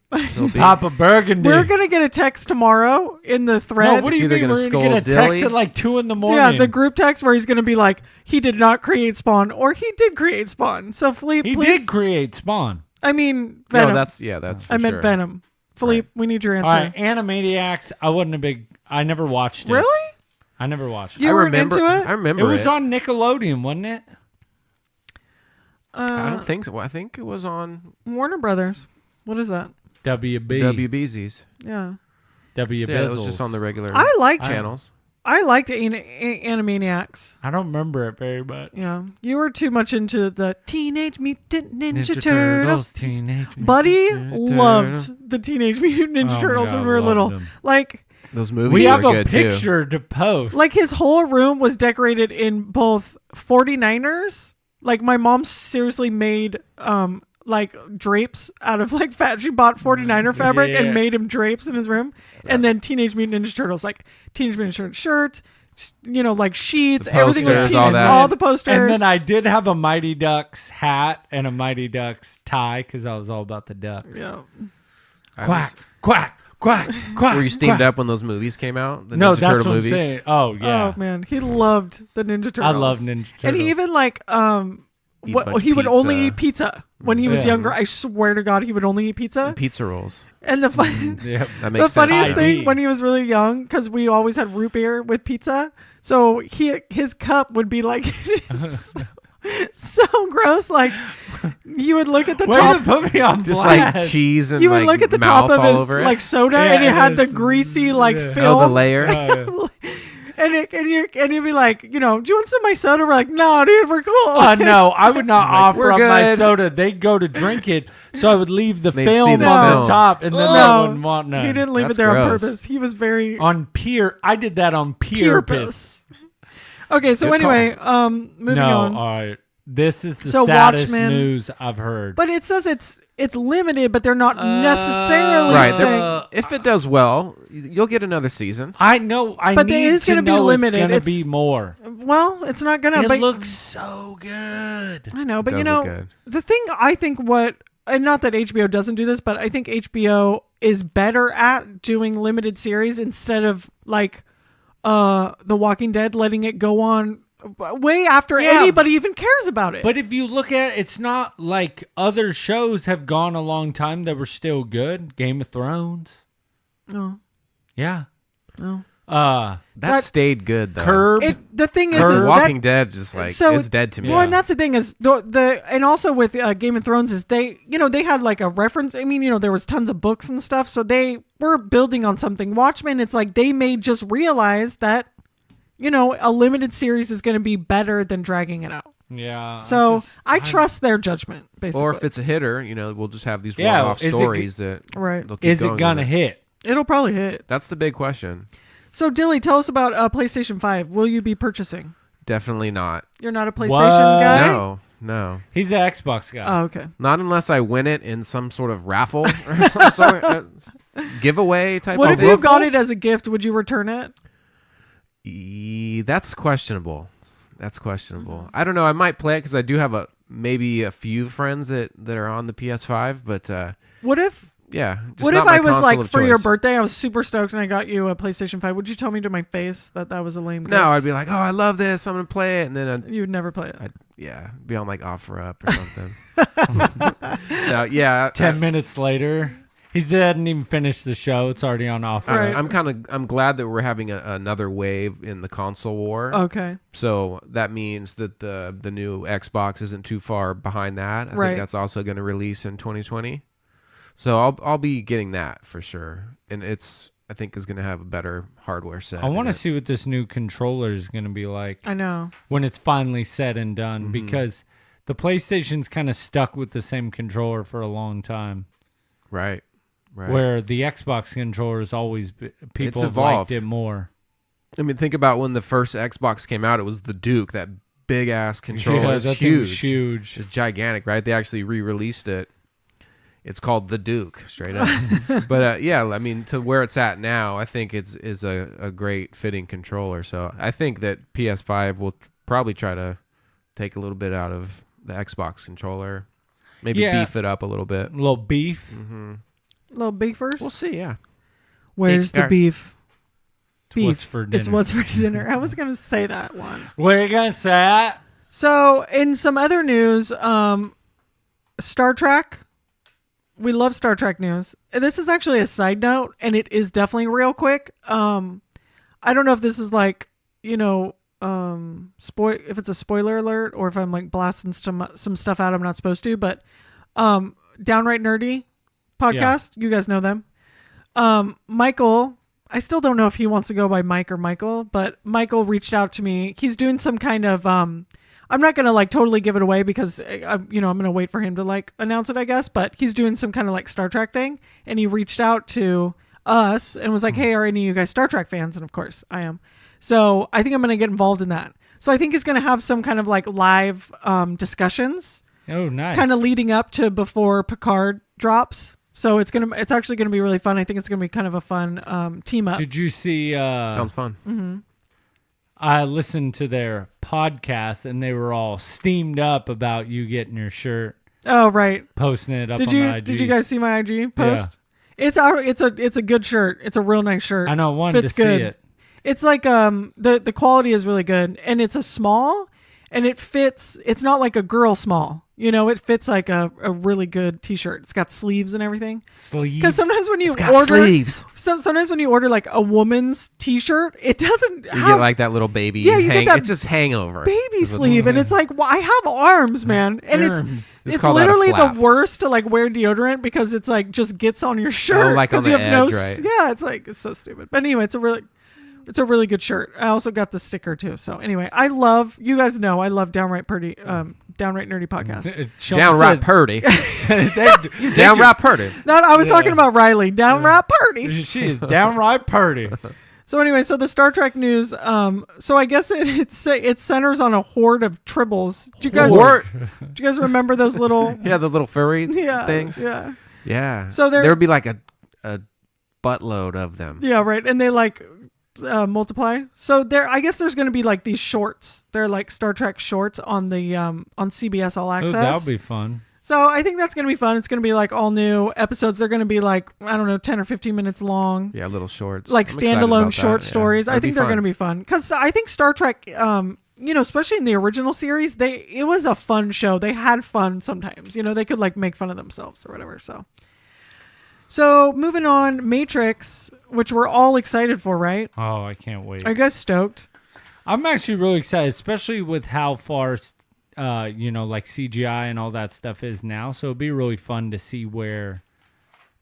Papa Burgundy. We're going to get a text tomorrow in the thread. No, what do you either mean gonna we're going to get a scold text Dilly? at like 2 a.m? Yeah, the group text where he's going to be like, he did not create Spawn, or he did create Spawn. So Philippe, He please. did create Spawn. I mean, Venom. No, that's for I meant sure. Venom. Philippe, we need your answer. All right, Animaniacs. I never watched it. Really? I never watched it. You weren't into it? I remember It was on Nickelodeon, wasn't it? I don't think so. I think it was on Warner Brothers. What is that? WB. WBZs. Yeah. W. So yeah, it was just on the regular I liked channels. I liked Animaniacs. I don't remember it very much. Yeah. You were too much into the Teenage Mutant Ninja Turtles. Teenage Buddy Mutant Ninja loved Turtles. the Teenage Mutant Ninja Oh my Turtles God, when we were loved little. them. Like Those movies We have were a good too. picture to post. Like his whole room was decorated in both 49ers. Like my mom seriously made like drapes out of like fat. She bought 49er fabric and made him drapes in his room. And then Teenage Mutant Ninja Turtles, like Teenage Mutant Ninja Turtles shirts, like sheets, everything was posters, teenage, all the posters. And then I did have a Mighty Ducks hat and a Mighty Ducks tie because I was all about the ducks. Yeah. Quack, quack, quack, quack. Were you steamed quack. up when those movies came out? The No, Ninja that's Turtle what movies? I'm saying. Oh, yeah. Oh man, he loved the Ninja Turtles. I love Ninja Turtles. And he even like Eat a bunch he of would only pizza. eat pizza when he was Yeah. younger. I swear to God, he would only eat pizza. And pizza rolls. And the fun, Yep. That the makes funniest sense. thing when he was really young, because we always had root beer with pizza, so his cup would be like so gross. Like you would look at the Way top. to put me on Just blast. like cheese and You would like look at the top mouth of all his over it. like soda, Yeah, and it had the it's- greasy like yeah. film. Oh, the layer. And you'd be like, do you want some of my soda? We're like, no, dude, we're cool. No, I would not offer "We're up my good." soda. They'd go to drink it, so I would leave the They'd see film the on film. the top, and then No, they wouldn't want none. he didn't leave That's it there on gross. purpose. He was very On I did that on purpose. Okay, so Good anyway, moving No, on. all right. This is the So saddest Watchmen- news I've heard. But it says it's limited, but they're not necessarily Right. saying. If it does well, you'll get another season. I know. I But it need is to gonna be know limited. It's going to It's- be more. Well, it's not gonna. It but, looks so good. I know, but Does you know, look good. the thing I think and not that HBO doesn't do this, but I think HBO is better at doing limited series instead of like The Walking Dead, letting it go on way after Yeah. anybody even cares about it. But if you look at it, it's not like other shows have gone a long time that were still good. Game of Thrones. no, Yeah. no. That stayed good though. Curb. The thing is The that Walking Dead just like is dead to me. Well, and that's the thing is the and also with Game of Thrones is they had like a reference. I mean, there was tons of books and stuff, so they were building on something. Watchmen, it's like they may just realize that a limited series is going to be better than dragging it out. Yeah. So I trust their judgment, basically. Or if it's a hitter, we'll just have these Yeah, one-off is it stories that Right. they'll keep Is going it with going to hit? it'll probably hit. That's the big question. So Dilly, tell us about PlayStation 5. Will you be purchasing? Definitely not. You're not a PlayStation What? guy? No. He's an Xbox guy. Oh, okay. Not unless I win it in some sort of raffle or some sort of giveaway type What of if you raffle. got it as a gift? Would you return it? That's questionable. I don't know. I might play it because I do have maybe a few friends that are on the PS5, but What if yeah. Just What not if my I was console like, of for your choice. birthday, I was super stoked and I got you a PlayStation 5. Would you tell me to my face that was a lame gift? No, I'd be like, oh, I love this. I'm going to play it. And then You would never play it. I'd be on like OfferUp or something. No, yeah. 10 minutes later, he hadn't even finished the show. It's already on offer. Right. I'm glad that we're having another wave in the console war. Okay. So that means that the new Xbox isn't too far behind that. I Right. think that's also going to release in 2020. So I'll be getting that for sure, and I think is going to have a better hardware set. I want to in it. see what this new controller is going to be like I know. when it's finally said and done, because the PlayStation's kind of stuck with the same controller for a long time. Right. Where the Xbox controller is always people have evolved. liked it more. I mean, think about when the first Xbox came out. It was the Duke, that big ass controller. Yeah, It's that thing was huge. huge. It's gigantic, right? They actually re-released it. It's called the Duke, straight up. But yeah, I mean, to where it's at now, I think is a great fitting controller. So I think that PS5 will probably try to take a little bit out of the Xbox controller, maybe beef it up a little bit. A little beef. Little beefers. We'll see. Yeah. Where's the Alright. beef? Beef. What's for dinner? It's what's for dinner. I was going to say that one. Where you going to say that? So, in some other news, Star Trek. We love Star Trek news. And this is actually a side note, and it is definitely real quick. I don't know if this is like, if it's a spoiler alert or if I'm like blasting some stuff out I'm not supposed to, but Downright Nerdy podcast, you guys know them. Michael, I still don't know if he wants to go by Mike or Michael, but Michael reached out to me. He's doing some kind of I'm not going to like totally give it away because I'm going to wait for him to like announce it, I guess, but he's doing some kind of like Star Trek thing, and he reached out to us and was like, "Hey, are any of you guys Star Trek fans?" And of course, I am. So, I think I'm going to get involved in that. So, I think he's going to have some kind of like live discussions Oh, nice. kind of leading up to before Picard drops. So it's actually gonna be really fun. I think it's gonna be kind of a fun team up. Did you see? Sounds fun. Mm-hmm. I listened to their podcast, and they were all steamed up about you getting your shirt, Oh right. posting it up Did on you the IG. did you guys see my IG post? It's a good shirt. It's a real nice shirt. I know. I wanted Fits to good. see it. It's like the quality is really good, and it's a small, and it fits. It's not like a girl small. You know, it fits like a really good t-shirt. It's got sleeves and everything. Because sometimes when you sometimes when you order like a woman's t-shirt, it doesn't You have get like that little baby. Yeah, you get that It's just hangover. baby sleeve, and it's like, well, I have arms, man, and it's call that a literally the flap. worst to like wear deodorant because it's like just gets on your shirt like on you the have no edge, right? yeah, it's so stupid. But anyway, it's a really good shirt. I also got the sticker too. So anyway, you guys know I love Downright Nerdy podcast. Downright purdy. You downright purdy. No, I was talking about Riley. Downright purdy. She is downright purdy. So anyway, so the Star Trek news. So I guess it centers on a horde of tribbles. Do you guys remember those little? Yeah, the little furry Yeah, things. yeah. Yeah. So there would be like a buttload of them. Yeah, right. And they like multiply. So I guess there's going to be like these shorts. They're like Star Trek shorts on the on CBS All Access. Oh, that'll be fun. So I think that's going to be fun. It's going to be like all new episodes. They're going to be like, I don't know, 10 or 15 minutes long. Yeah, little shorts. Like I'm excited standalone about short that. stories. Yeah, I think they're fun. going to be fun. Because I think Star Trek, especially in the original series, it was a fun show. They had fun sometimes. They could like make fun of themselves or whatever. So moving on, Matrix, which we're all excited for, right? Oh, I can't wait. Are you guys stoked? I'm actually really excited, especially with how far, like CGI and all that stuff is now. So it'd be really fun to see where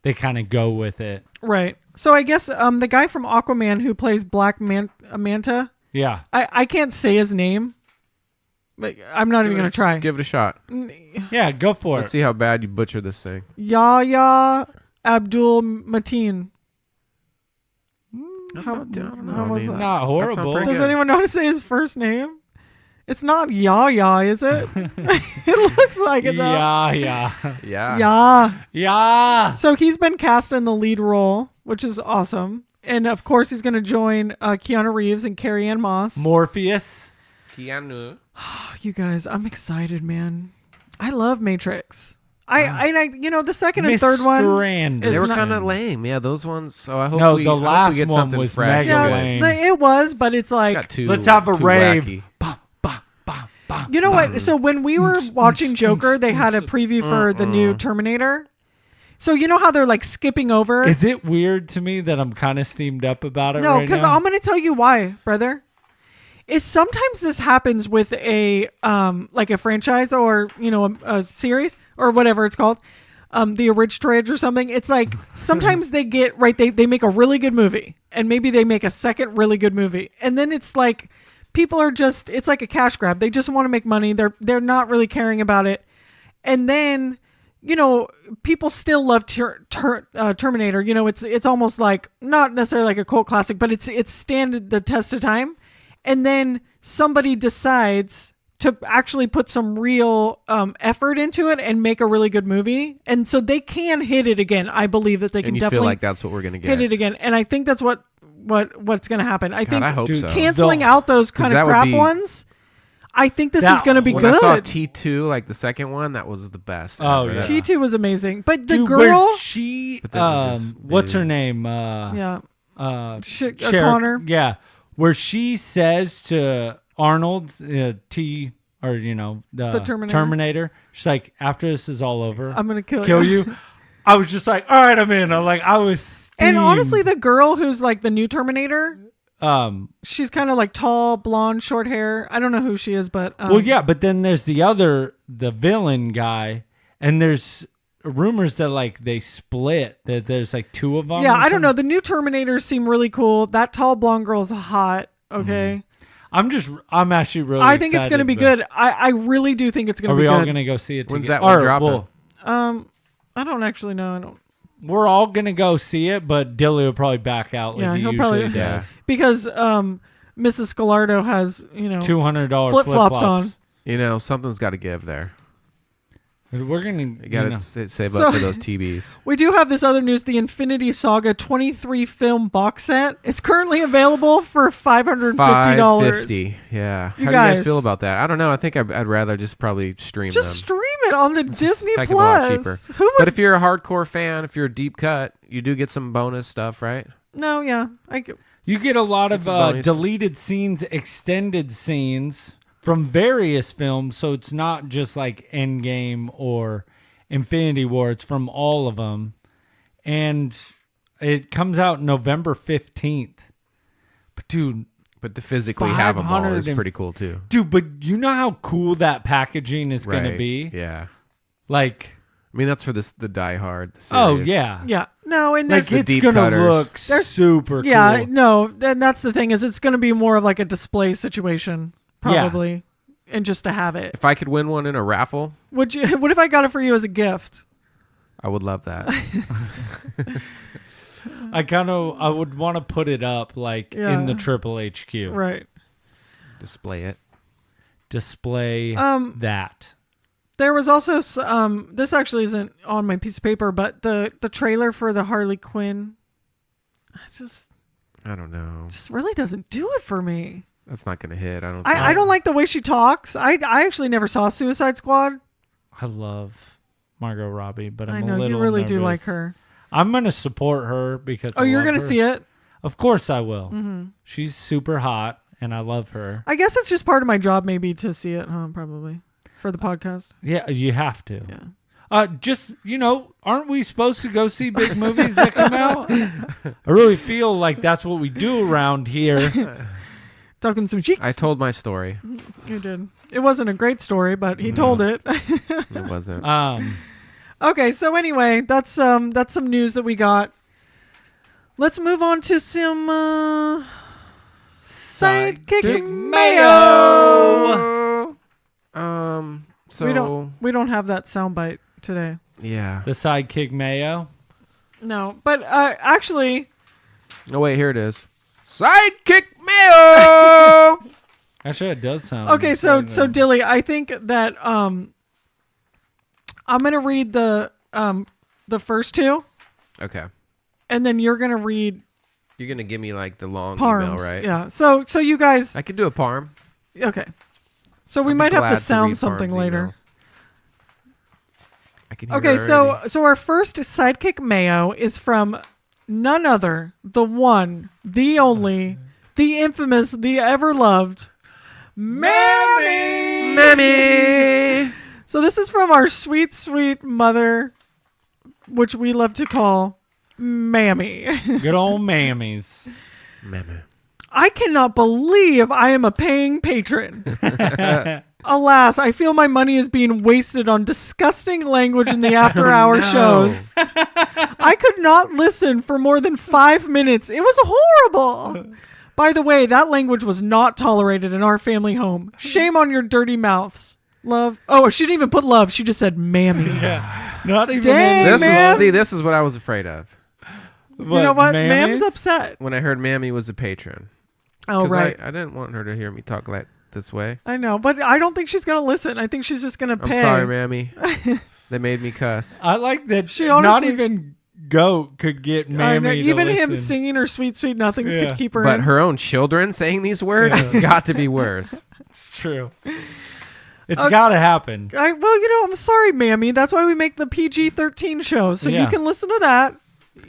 they kind of go with it. Right. So I guess the guy from Aquaman who plays Black Manta. Yeah. I can't say his name, but I'm not even going to try. Give it a shot. Yeah, go for Let's it. see how bad you butcher this thing. Yahya Abdul Mateen. How was that? Not horrible. Does anyone know how to say his first name? It's not Yahya, is it? It looks like it though. Yeah. Yeah. So he's been cast in the lead role, which is awesome. And of course he's going to join Keanu Reeves and Carrie-Anne Moss. Morpheus. Keanu. You guys, I'm excited, man. I love Matrix. The second and third one, they were kind of lame. Yeah, those ones. So I hope No, we the last get one something was fresh. mega and good. lame. it was, but it's like, Let's have a too rave. wacky. you know what? So when we were watching Joker, they had a preview for the new Terminator. So you know how they're like skipping over? Is it weird to me that I'm kind of steamed up about it No, right because now? I'm going to tell you why, brother. Is sometimes this happens with a like a franchise or a series or whatever it's called, the Original or something. It's like sometimes they get right. They make a really good movie and maybe they make a second really good movie, and then it's like people are just it's like a cash grab. They just want to make money. They're not really caring about it, and then people still love Terminator. It's almost like not necessarily like a cult classic, but it's stand the test of time. And then somebody decides to actually put some real effort into it and make a really good movie. And so they can hit it again. I believe that they can And you definitely feel like that's what we're going to get. hit it again. And I think that's what's going to happen. I think I hope so. canceling out those kind of crap ones, I think this is going to be when good. I saw T2, like the second one, that was the best. Oh, ever. yeah. T2 was amazing. But the Dude, girl... where she, But then it was just what's her big. name? yeah. Sharon- Connor. Yeah. Where she says to Arnold, the Terminator, she's like, after this is all over, I'm going to kill you. I was just like, all right, I'm in. I was steamed. And honestly, the girl who's like the new Terminator... she's kind of like tall, blonde, short hair. I don't know who she is, but well, yeah, but then there's the villain guy, and there's rumors that like they split. That there's like two of them. yeah, I don't know. The new Terminators seem really cool. That tall blonde girl's hot. Okay, I'm actually really. I think it's excited, gonna be but- good. I really do think it's gonna Are be we good. all gonna go see it? When's together? that one Or, dropping? well, I don't actually know. I don't we're all gonna go see it, but Dilly will probably back out like Yeah, he he'll usually probably- does. because Mrs. Scalardo has $200 flip flops on. Something's got to give there. We're gonna You gotta save So- up for those TVs. We do have this other news. The Infinity Saga 23 film box set is currently available for $550. $550. Yeah. How do you guys guys- feel about that? I don't know. I think I'd rather just probably stream Just them. stream it on the Disney Heck of a lot Plus. cheaper. Who would? But if you're a hardcore fan, if you're a deep cut, you do get some bonus stuff, right? No, yeah. You get a lot of It's a bonus. deleted scenes, extended scenes from various films, so it's not just like Endgame or Infinity War. It's from all of them. And it comes out November 15th. But, dude... But to physically have them all is 500 pretty cool, too. Dude, but you know how cool that packaging is going to Right. be? Yeah. Like... I mean, that's for the Die Hard. The Oh, series. yeah. Yeah. No, and Like, there's it's deep going to cutters. look super cool. yeah, no, and that's the thing is it's going to be more of like a display situation probably, and just to have it. If I could win one in a raffle, Would you? What if I got it for you as a gift? I would love that. I would want to put it up like in the Triple HQ. Right. Display it. Display that. There was also this actually isn't on my piece of paper, but the trailer for the Harley Quinn, I don't know. just really doesn't do it for me. That's not going to hit. I don't. I don't like the way she talks. I actually never saw Suicide Squad. I love Margot Robbie, but I'm I a know little you really do nervous. like her. I'm going to support her because Oh, you're going to see it? Of course I will. Mm-hmm. She's super hot, and I love her. I guess it's just part of my job maybe to see it, huh? Probably. For the podcast. Yeah, you have to. Yeah. Just, aren't we supposed to go see big movies that come out? I really feel like that's what we do around here. Talking some shit. I told my story. You did. It wasn't a great story, but he told it. It wasn't. Okay, so anyway, that's some news that we got. Let's move on to some Sidekick Mayo. So we don't have that soundbite today. yeah. The Sidekick Mayo. No, but actually, Oh wait, here it is. Sidekick Mayo. Actually, it does sound. okay. So Dilly, I think that I'm gonna read the first two, Okay. and then you're gonna read You're gonna give me like the long Parms. email, right? Yeah. So you guys. I could do a Parm. Okay. So we I'd be might have glad to sound read something Parm's later. email. I can hear Okay, it so already. our first Sidekick Mayo is from none other, the one, the only, the infamous, the ever loved Mammy. Mammy. So this is from our sweet, sweet mother, which we love to call Mammy. Good old mammies. Mammy. I cannot believe I am a paying patron. Alas, I feel my money is being wasted on disgusting language in the after-hour shows. I could not listen for more than 5 minutes. It was horrible. By the way, that language was not tolerated in our family home. Shame on your dirty mouths. Love. Oh, she didn't even put love. She just said mammy. Yeah. Not even. Dang, This man. is this is what I was afraid of You know what? Mammies? Mam's upset. when I heard Mammy was a patron. Oh, 'Cause right. I didn't want her to hear me talk like this way. I know, but I don't think she's going to listen. I think she's just going to I'm pay. sorry, Mammy. They made me cuss. I like that. She Not honestly- even Goat could get I know, mammy. to even him listen. singing her sweet, sweet nothings Yeah. could keep her But in. her own children saying these words has got to be worse. It's true. It's got to happen. I'm sorry, Mammy. That's why we make the PG-13 show, so you Yeah. can listen to that.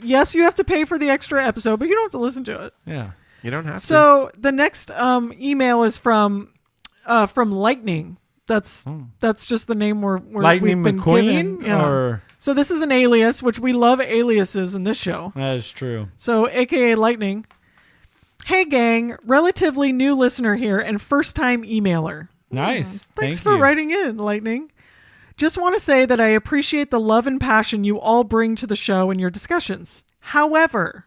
Yes, you have to pay for the extra episode, but you don't have to listen to it. Yeah. You don't have to. So the next email is from Lightning. That's just the name Lightning we've been McQueen? given. Yeah. Or So this is an alias, which we love aliases in this show. that is true. So AKA Lightning. Hey gang, relatively new listener here and first time emailer. Nice. Thanks Thank for you. writing in, Lightning. Just want to say that I appreciate the love and passion you all bring to the show and your discussions. However,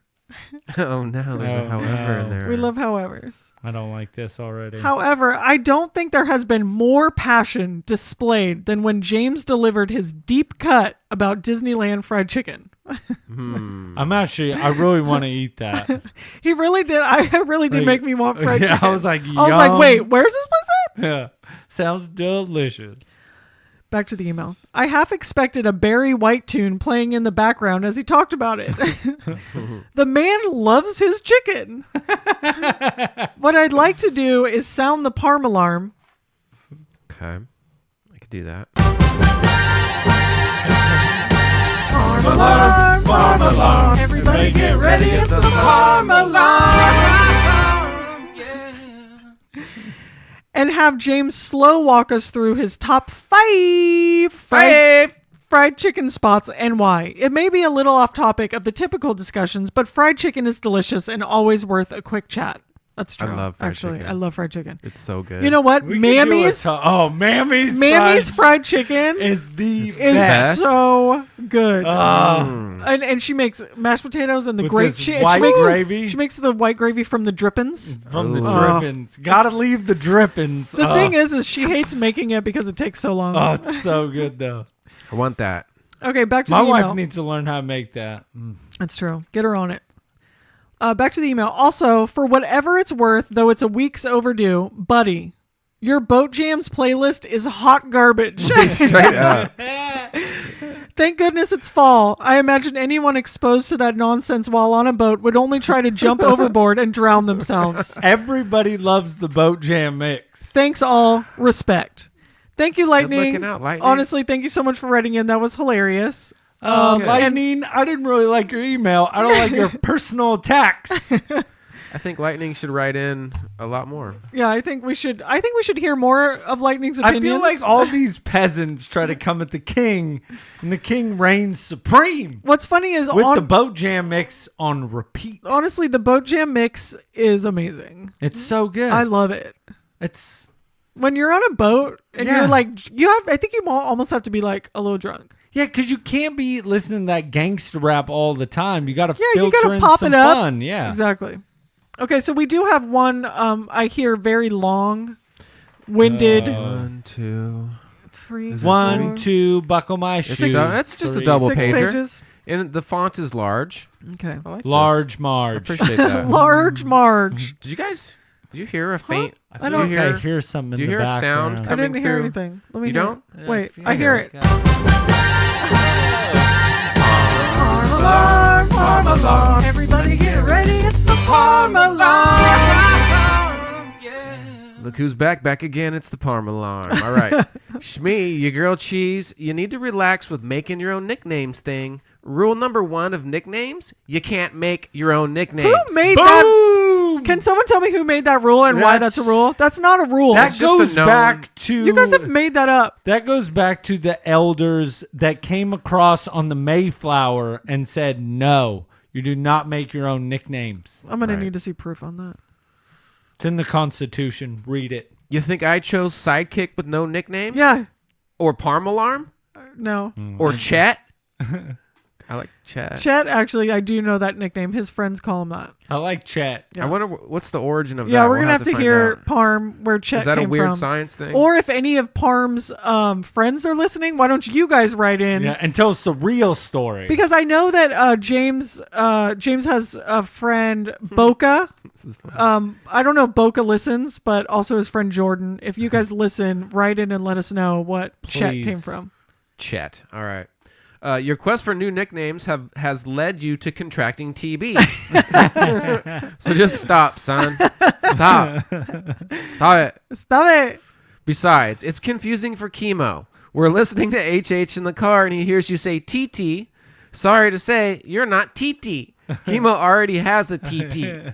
Oh no, there's Oh, a however in no. there. we love howevers. I don't like this already. However, I don't think there has been more passion displayed than when James delivered his deep cut about Disneyland fried chicken. I really want to eat that. He really did. I really did Like, make me want fried yeah, chicken. I was like, I was like, yum. wait, where's this place at? Yeah. Sounds delicious. Back to the email. I half expected a Barry White tune playing in the background as he talked about it. The man loves his chicken. What I'd like to do is sound the parm alarm. Okay. I could do that. Parm alarm, parm alarm. Everybody get ready. It's the parm alarm. And have James slow walk us through his top 5 fried chicken spots and why. It may be a little off topic of the typical discussions, but fried chicken is delicious and always worth a quick chat. That's true. I love fried chicken. I love fried chicken. It's so good. You know what? Mammy's Mammy's fried chicken is the is best. so good. And she makes mashed potatoes and the With this she white makes gravy. She makes the white gravy from the drippings. From the drippings. Gotta leave the drippings. The thing is she hates making it because it takes so long. Oh, it's so good though. I want that. Okay, back to My the email. wife needs to learn how to make that. That's true. Get her on it. Back to the email. Also, for whatever it's worth, though it's a week's overdue, buddy, your Boat Jams playlist is hot garbage. Straight up. Thank goodness it's fall. I imagine anyone exposed to that nonsense while on a boat would only try to jump overboard and drown themselves. Everybody loves the Boat Jam mix. Thanks all. Respect. Thank you, Lightning. looking out, Lightning. Honestly, thank you so much for writing in. That was hilarious. Lightning, I didn't really like your email. I don't like your personal attacks. I think Lightning should write in a lot more. Yeah, I think we should hear more of Lightning's I opinions. feel like all these peasants try to come at the king, and the king reigns supreme. What's funny is with the Boat Jam mix on repeat. Honestly, the Boat Jam mix is amazing. It's so good. I love it. It's when you're on a boat and you're like, I think you almost have to be like a little drunk. Yeah, because you can't be listening to that gangster rap all the time. You got to filter you gotta in pop some it up. fun. Yeah, exactly. Okay, so we do have one. I hear very long-winded. 1, 2, 3, 1, 2. Buckle my shoes. That's just a 3. double 6 pager. pages. And the font is large. Okay. I like Large this. Marge. I appreciate that. Large Marge. Did you hear a faint? I don't think I hear something Do in you the hear a sound background. I coming didn't hear through? anything. Let me You hear don't? it. Wait, Yeah, I hear it. Parm alarm, parm alarm. Everybody get ready. It's the parm alarm. Look who's back again. It's the parm alarm. All right. Shmee, you grilled cheese. You need to relax with making your own nicknames thing. Rule number 1 of nicknames, you can't make your own nicknames. Who made that? Can someone tell me who made that rule and why that's a rule? That's not a rule. That just goes a known- back to You guys have made that up. That goes back to the elders that came across on the Mayflower and said, "No, you do not make your own nicknames." I'm going to need to see proof on that. It's in the Constitution. Read it. You think I chose sidekick with no nickname? Yeah. Or parm alarm? No. Or Chet? I like Chet. Chet, actually, I do know that nickname. His friends call him that. I like Chet. Yeah. I wonder what's the origin of that. Yeah, we're We'll going to have to find hear out. Parm, where Chet Is that came a weird from. science thing? Or if any of Parm's friends are listening, why don't you guys write in? Yeah, and tell us the real story. Because I know that James has a friend, Boca. I don't know if Boca listens, but also his friend Jordan. If you guys listen, write in and let us know what Chet Please. came from. Chet. All right. Your quest for new nicknames has led you to contracting TB. So just stop, son. Stop. Stop it. Stop it. Besides, it's confusing for Chemo. We're listening to HH in the car and he hears you say TT. Sorry to say, you're not TT. Chemo already has a TT.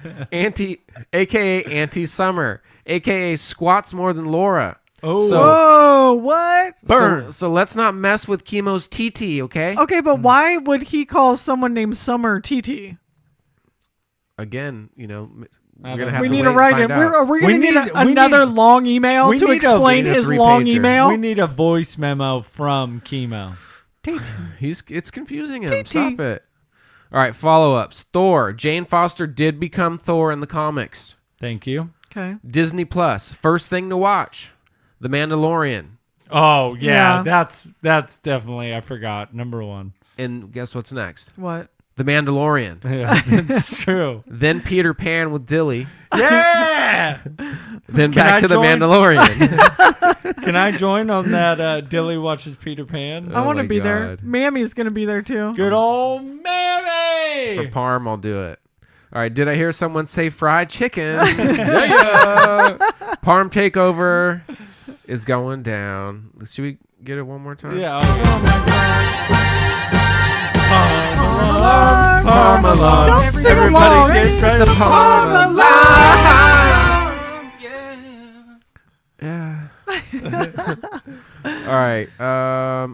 AKA Anti-Summer. AKA squats more than Laura. Oh. Whoa, what? Burn. So let's not mess with Chemo's TT, okay? Okay, but why would he call someone named Summer TT? Again, we're don't gonna know. have We to need wait to and write find it. out. Are we going to need another long email we to need a- explain we need a his long three-pager. email? We need a voice memo from Chemo. It's confusing him. Stop it. All right, follow-ups. Thor. Jane Foster did become Thor in the comics. Thank you. Okay. Disney Plus. First thing to watch. The Mandalorian. Oh Yeah. yeah, that's definitely I forgot number 1. And guess what's next? What? The Mandalorian. Yeah, that's true. Then Peter Pan with Dilly. Yeah. Then Can back I to the join? Mandalorian. Can I join on that Dilly watches Peter Pan? I want to my be there. God. Mammy's gonna be there too. Good old Mammy. For Parm, I'll do it. All right. Did I hear someone say fried chicken? Yeah. Parm takeover is going down. Should we get it one more time? Yeah. Parm alarm. Don't sing Everybody along. get ready. It's the Parm alarm. Yeah. All right.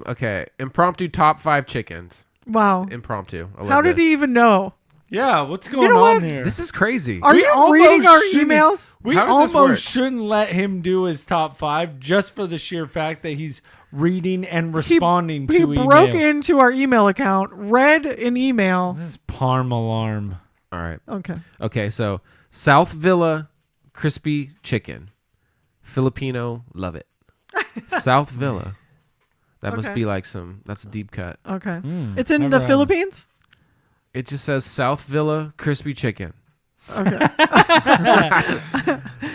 Okay. Impromptu top 5 chickens. Wow. Impromptu. I love How did this. he even know? Yeah, what's going know on what? here? This is crazy. Are We you almost reading our shouldn't- emails? We How does this work? almost shouldn't let him do his top 5 just for the sheer fact that he's reading and responding He to broke email. into our email account, read an email. This is Parm alarm. All right. Okay. Okay. So South Villa crispy chicken. Filipino love it. South Villa. That must Okay. be like that's a deep cut. Okay. It's in never the had Philippines? It just says South Villa crispy chicken. Okay.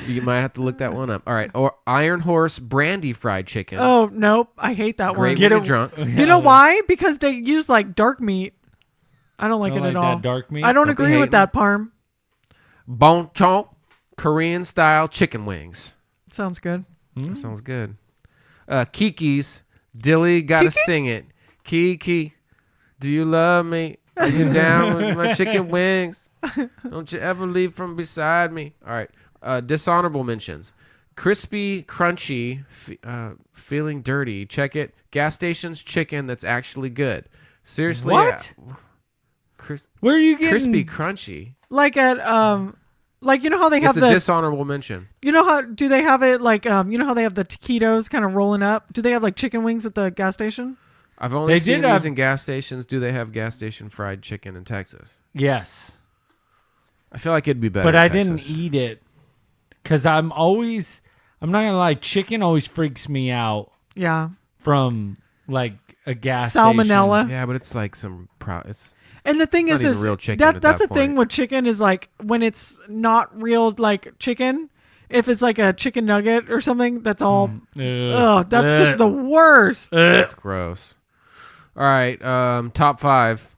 You might have to look that one up. All right. Or Iron Horse brandy fried chicken. Oh, nope. I hate that Great one. when you're drunk. You know why? Because they use like dark meat. I don't like Don't it at like all. that dark meat? I don't Don't be agree with hating. that, Parm. Bon chonk Korean style chicken wings. Sounds good. That sounds good. Kiki's Dilly gotta sing it. Kiki, do you love me? Are you down with my chicken wings? Don't you ever leave from beside me. All right. Dishonorable mentions. Crispy, crunchy, feeling dirty. Check it. Gas station's chicken that's actually good. Seriously. What? Where are you getting Crispy, crunchy. Like at like you know how they have It's a the dishonorable mention. you know how do they have it like you know how they have the taquitos kind of rolling up? Do they have like chicken wings at the gas station? I've only They seen did these have- in gas stations. Do they have gas station fried chicken in Texas? Yes. I feel like it'd be better. But in I Texas. didn't eat it because I'm not gonna lie, chicken always freaks me out Yeah. from like a gas Salmonella. station. Yeah, but it's like it's And the thing It's is, not even real chicken at that's that the thing point. with chicken is like when it's not real like chicken. If it's like a chicken nugget or something, that's all. Oh, that's just the worst. That's gross. All right, top 5.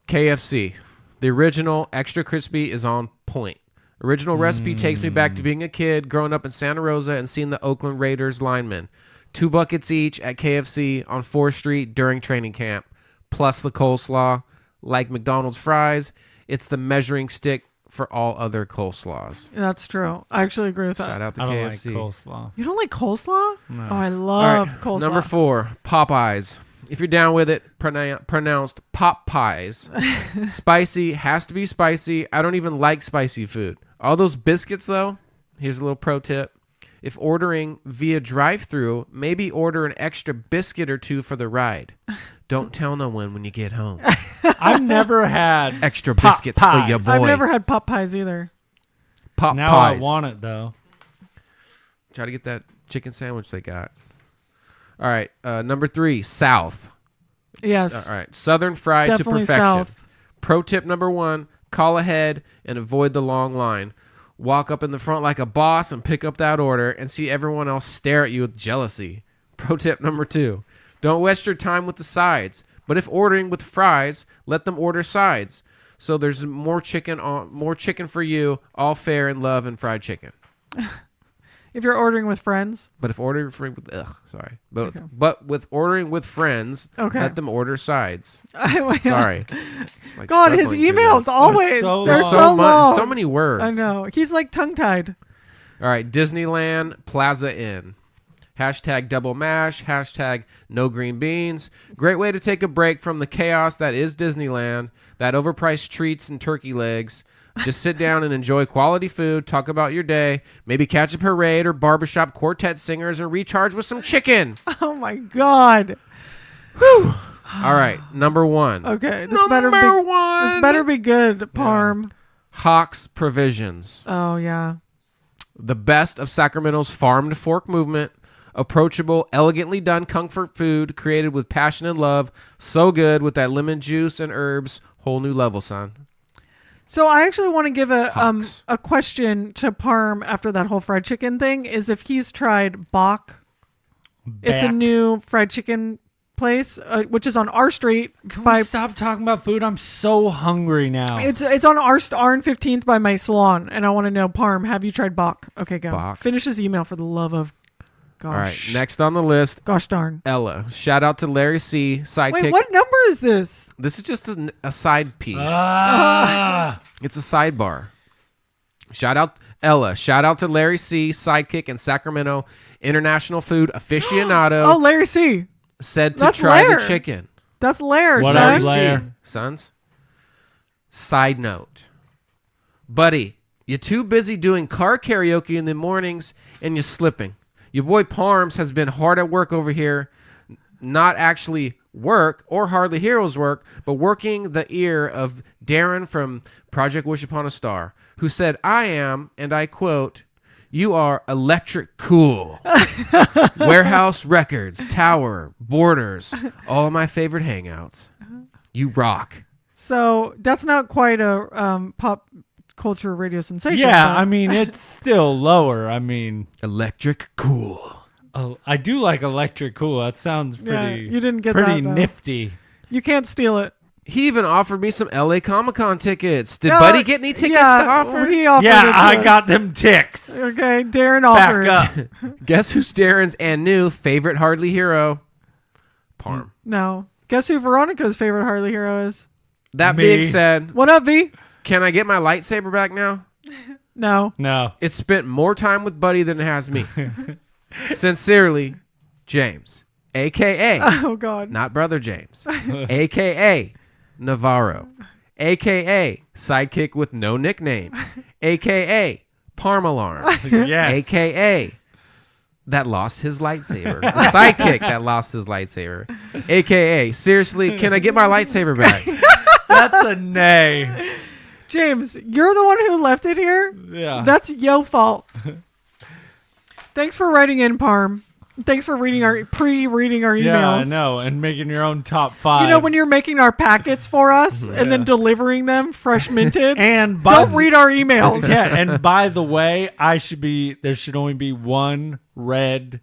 KFC. The original extra crispy is on point. Original recipe takes me back to being a kid, growing up in Santa Rosa and seeing the Oakland Raiders linemen. 2 buckets each at KFC on 4th Street during training camp, plus the coleslaw. Like McDonald's fries, it's the measuring stick for all other coleslaws. That's true. I actually agree with that. Shout out to I don't KFC. like coleslaw. You don't like coleslaw? Oh, I All love right, coleslaw. number 4, Popeyes. If you're down with it, pronounced Pop Pies. Spicy has to be spicy. I don't even like spicy food. All those biscuits, though, here's a little pro tip. If ordering via drive-thru, maybe order an extra biscuit or 2 for the ride. Don't tell no one when you get home. I've never had Extra Pop biscuits pie. for your boy. I've never had pot pies either. Pop Now Pies. I want it though. Try to get that chicken sandwich they got. All right, number 3, South. Yes. All right, Southern fried Definitely to perfection. South. Pro tip number 1, call ahead and avoid the long line. Walk up in the front like a boss and pick up that order and see everyone else stare at you with jealousy. Pro tip number 2, don't waste your time with the sides. But if ordering with fries, let them order sides. So there's more chicken for you, all fair in love and fried chicken. If you're ordering with friends. But if ordering but with ordering with friends, Okay. let them order sides. Sorry. Sorry. Like God, his struggling through emails this. always so they're long. so long. So many words. I know. He's like tongue tied. All right, Disneyland Plaza Inn. Hashtag double mash. Hashtag no green beans. Great way to take a break from the chaos that is Disneyland. That overpriced treats and turkey legs. Just sit down and enjoy quality food, talk about your day, maybe catch a parade or barbershop quartet singers, and recharge with some chicken. Oh my God. All right, number 1. Okay. This better be good, Parm. Hawks Provisions. Oh yeah. The best of Sacramento's farm to fork movement. approachable, elegantly done comfort food created with passion and love. So good with that lemon juice and herbs. Whole new level, son. So I actually want to give Hawks. a question to Parm after that whole fried chicken thing, is if he's tried Bach. It's a Back. new fried chicken place, which is on R Street. Can we stop talking about food? I'm so hungry now. It's on R and 15th by my salon, and I want to know, Parm, have you tried Bach? Okay, go. Bach. Finish this email for the love of gosh. All right, next on the list, Gosh darn. Ella. Shout out to Larry C, sidekick. Wait, what number is this? This is just a side piece. Ah. It's a sidebar. Shout out Ella. Shout out to Larry C, sidekick and Sacramento international food aficionado. Oh, Larry C. Said to That's try Lair. the chicken. That's Lair, What son. up, Lair? C, sons. Side note. Buddy, you're too busy doing car karaoke in the mornings and you're slipping. Your boy Parms has been hard at work over here. Not actually work or Hardly Heroes work, but working the ear of Darren from Project Wish Upon a Star, who said, I am, and I quote, you are electric cool. Warehouse Records, Tower, Borders, all my favorite hangouts. You rock. So that's not quite a pop culture radio sensation. Yeah, but- I mean, it's still lower. I mean, Electric cool. oh, I do like electric cool. That sounds pretty. Yeah, you didn't get pretty that, though. nifty. You can't steal it. He even offered me some LA Comic-Con tickets. Did Yeah, Buddy get any tickets yeah, to offer? He offered Yeah, it to I us. got them ticks. Okay, Darren Back offered. up. Guess who's Darren's and new favorite Hardly Hero? Parm. No. Guess who Veronica's favorite Harley hero is? That Me. being said, What up, V? can I get my lightsaber back now? No. No. It spent more time with Buddy than it has me. Sincerely, James, a.k.a. Oh, God. not Brother James, a.k.a. Navarro, a.k.a. sidekick with no nickname, a.k.a. Parmalarms, Yes. a.k.a. that lost his lightsaber, the sidekick that lost his lightsaber, a.k.a. seriously, can I get my lightsaber back? That's a nay. James, you're the one who left it here? Yeah. That's your fault. Thanks for writing in, Parm. Thanks for reading pre-reading our emails. Yeah, I know. And making your own top 5. You know, when you're making our packets for us and then delivering them fresh minted, and don't read our emails. Yeah, and by the way, there should only be one red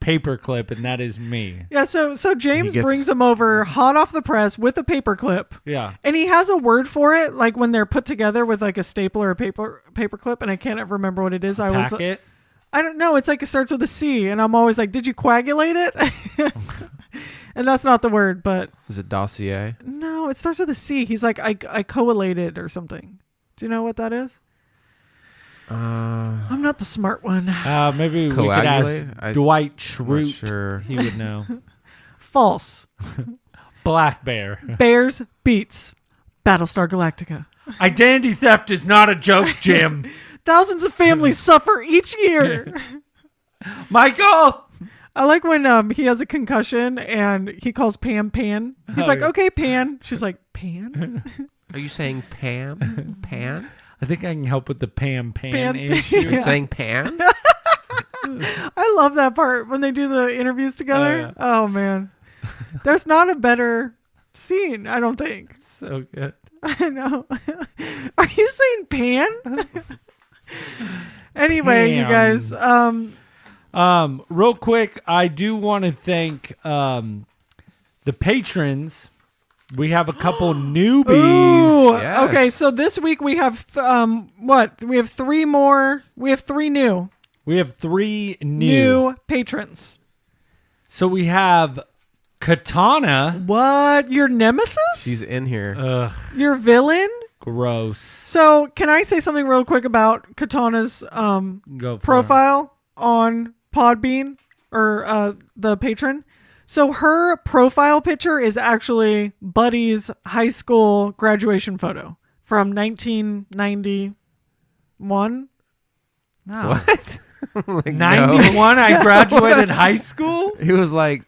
paperclip, and that is me. Yeah, so James He gets- brings them over hot off the press with a paperclip. Yeah. And he has a word for it, like when they're put together with like a staple or a paperclip, and I can't ever remember what it is. Packet? I don't know. It's like it starts with a C, and I'm always like, did you coagulate it? And that's not the word, but Is it dossier? no, it starts with a C. He's like, I collated or something. Do you know what that is? I'm not the smart one. Maybe we could Coagulate? ask Dwight I'm Schrute. not sure. He would know. False. Black Bear. Bears beats Battlestar Galactica. Identity theft is not a joke, Jim. Thousands of families suffer each year. Michael! I like when he has a concussion and he calls Pam Pan. He's like, yeah. okay, Pan. She's like, Pan? Are you saying Pam? Pan? I think I can help with the Pam Pan- issue. Are you Yeah. saying Pan? I love that part when they do the interviews together. yeah. Oh, man. There's not a better scene, I don't think. So good. I know. Are you saying Pan? Anyway, you Pan. guys, Real quick, I do want to thank the patrons. We have a couple newbies. ooh, Yes. okay, so this week we have we have three more. We have three new We have 3 new. patrons. So we have Katana. What? Your nemesis? She's in here. Ugh, Your villain? gross. So, can I say something real quick about Katana's Go for profile on Podbean or the patron? So her profile picture is actually Buddy's high school graduation photo from 1991. No. What? Like, 91, I graduated high school? He was like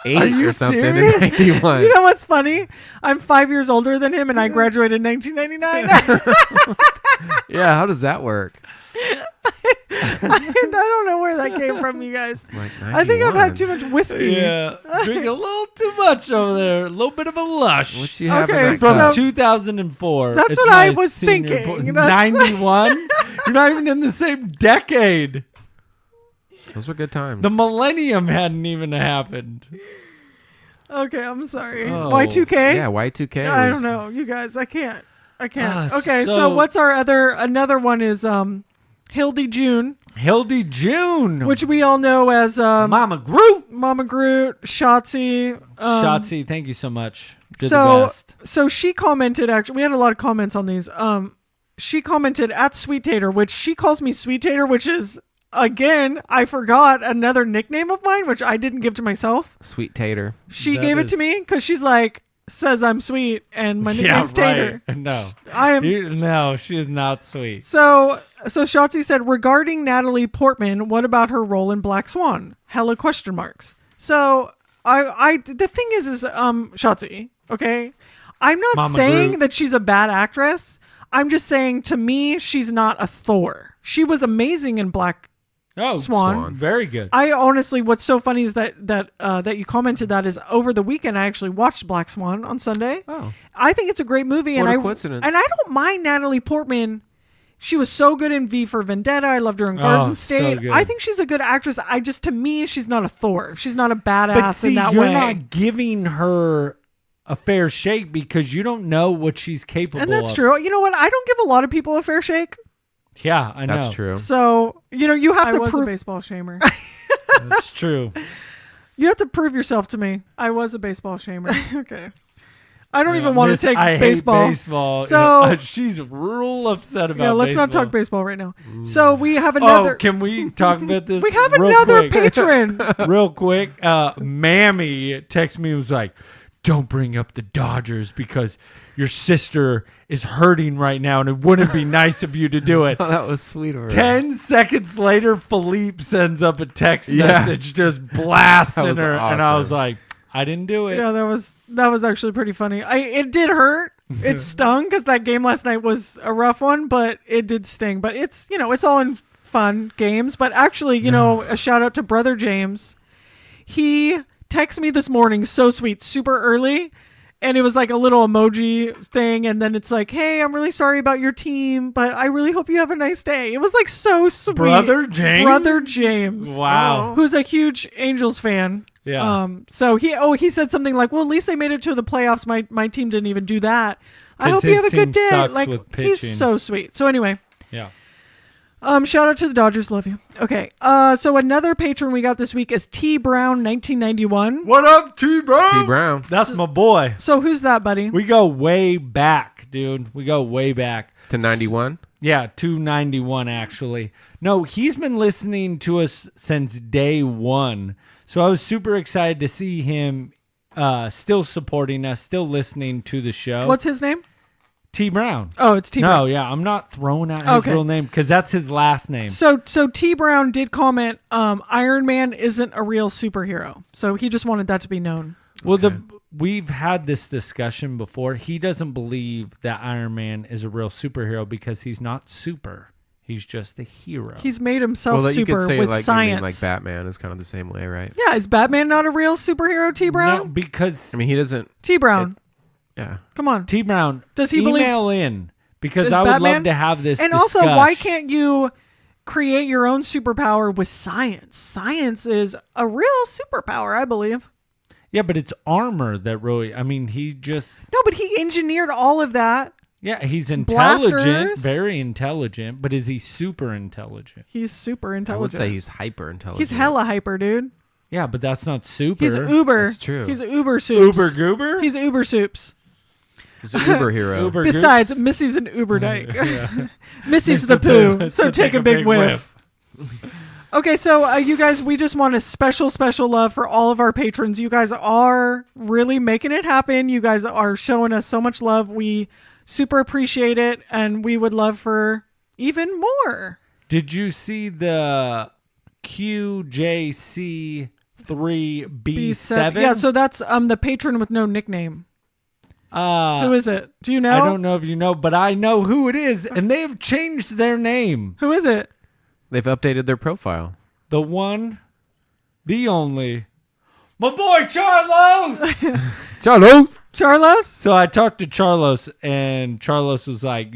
8 Are you or something serious? in 91. You know what's funny? I'm 5 years older than him, and I graduated in 1999. Yeah, how does that work? I don't know where that came from, you guys. Like I think I've 91. had too much whiskey. Yeah, drink a little too much over there. A little bit of a lush. What you have Okay, in that so- cup? 2004. That's It's what I my was senior thinking. po- That's- 91? You're not even in the same decade. Those were good times. The millennium hadn't even happened. Okay, I'm sorry. Oh. Y2K? yeah, Y2K. I was- don't know, you guys. I can't. Okay, so so- what's our another one is Hildy June, Hildy June. which we all know as Mama Groot. Mama Groot, Shotzi. Shotzi, thank you so much. You're the So best. so she commented, actually we had a lot of comments on these. She commented at Sweet Tater, which she calls me Sweet Tater, which is again, I forgot another nickname of mine, which I didn't give to myself. Sweet tater. She That gave it to is- me because she's like, says I'm sweet and my nickname's Tater. Right. No. I am. No, she is not sweet. So Shotzi said, regarding Natalie Portman, what about her role in Black Swan? Hella question marks. So the thing is Shotzi, okay? I'm not Mama saying Groot. that she's a bad actress. I'm just saying, to me, she's not a Thor. She was amazing in Black Oh, Swan. Very good. I honestly, what's so funny is that you commented that is over the weekend. I actually watched Black Swan on Sunday. Oh. I think it's a great movie, What and a coincidence. and I don't mind Natalie Portman. She was so good in V for Vendetta. I loved her in Garden so State. good. I think she's a good actress. To me, she's not a Thor. She's not a badass But see, in that you're way. not giving her a fair shake because you don't know what she's capable of. And that's true. You know what? I don't give a lot of people a fair shake. Yeah, I know. That's true. So you have to was prove a baseball shamer. That's true. You have to prove yourself to me. I was a baseball shamer. Okay. I don't Yeah, even want Miss, to take I baseball. hate baseball. So she's real upset about yeah, let's baseball. not talk baseball right now. So we have another. Oh, can we talk about this? We have real another quick? patron. Real quick, Mammy texted me and was like, don't bring up the Dodgers because your sister is hurting right now and it wouldn't be nice of you to do it. Oh, that was sweet of her. 10 seconds later, Philippe sends up a text Yeah. message just blasting That was her. And I was awesome. like, I didn't do it. Yeah, that was actually pretty funny. It did hurt. It stung because that game last night was a rough one, but it did sting. But it's it's all in fun games. But actually, a shout out to Brother James. He texted me this morning, so sweet, super early. And it was like a little emoji thing. And then it's like, hey, I'm really sorry about your team, but I really hope you have a nice day. It was like so sweet. Brother James? Brother James. Wow. Who's a huge Angels fan. Yeah. So he said something like, well, at least they made it to the playoffs. My team didn't even do that. I 'Cause hope you his have a good team day. sucks Like, with he's pitching. so sweet. So anyway, Yeah. shout out to the Dodgers. Love you. Okay. So another patron we got this week is T Brown 1991. What up, T Brown? T Brown. That's my boy. So who's that, buddy? We go way back, dude. We go way back. To 91. Yeah, 291 actually. No, he's been listening to us since day one. So I was super excited to see him still supporting us, still listening to the show. What's his name? T Brown? Oh, it's T Brown. No, yeah, I'm not throwing out his Okay. real name because that's his last name. So T Brown did comment, Iron Man isn't a real superhero. So he just wanted that to be known. Well, we've had this discussion before. He doesn't believe that Iron Man is a real superhero because he's not super. He's just a hero. He's made himself Well, you super could say with like science. like Batman is kind of the same way, right? Yeah, is Batman not a real superhero, T Brown? No, because I mean, he doesn't. T Brown. Yeah. Come on. T Brown, Does he believe- email in because Is I would Batman- love to have this. And also, why discuss. can't you create your own superpower with science? Science is a real superpower, I believe. Yeah, but it's armor that really. I mean, he just. No, but he engineered all of that. Yeah, he's intelligent, Blasters. very intelligent, but is he super intelligent? He's super I intelligent. would say he's hyper intelligent. He's hella hyper, dude. Yeah, but that's not super. He's uber. That's true. He's uber soups. Uber goober. He's uber soups. He's an Uber hero. Uber Besides, goops? Missy's an uber dyke. Missy's the poo, so take a big whiff. Okay, so you guys, we just want a special love for all of our patrons. You guys are really making it happen. You guys are showing us so much love. We super appreciate it, and we would love for even more. Did you see the QJC3B7? Yeah, so that's the patron with no nickname. Who is it? Do you know? I don't know if you know, but I know who it is, and they have changed their name. Who is it? They've updated their profile. The one, the only, my boy Charlos. Charlos? So I talked to Charlos, and Charlos was like,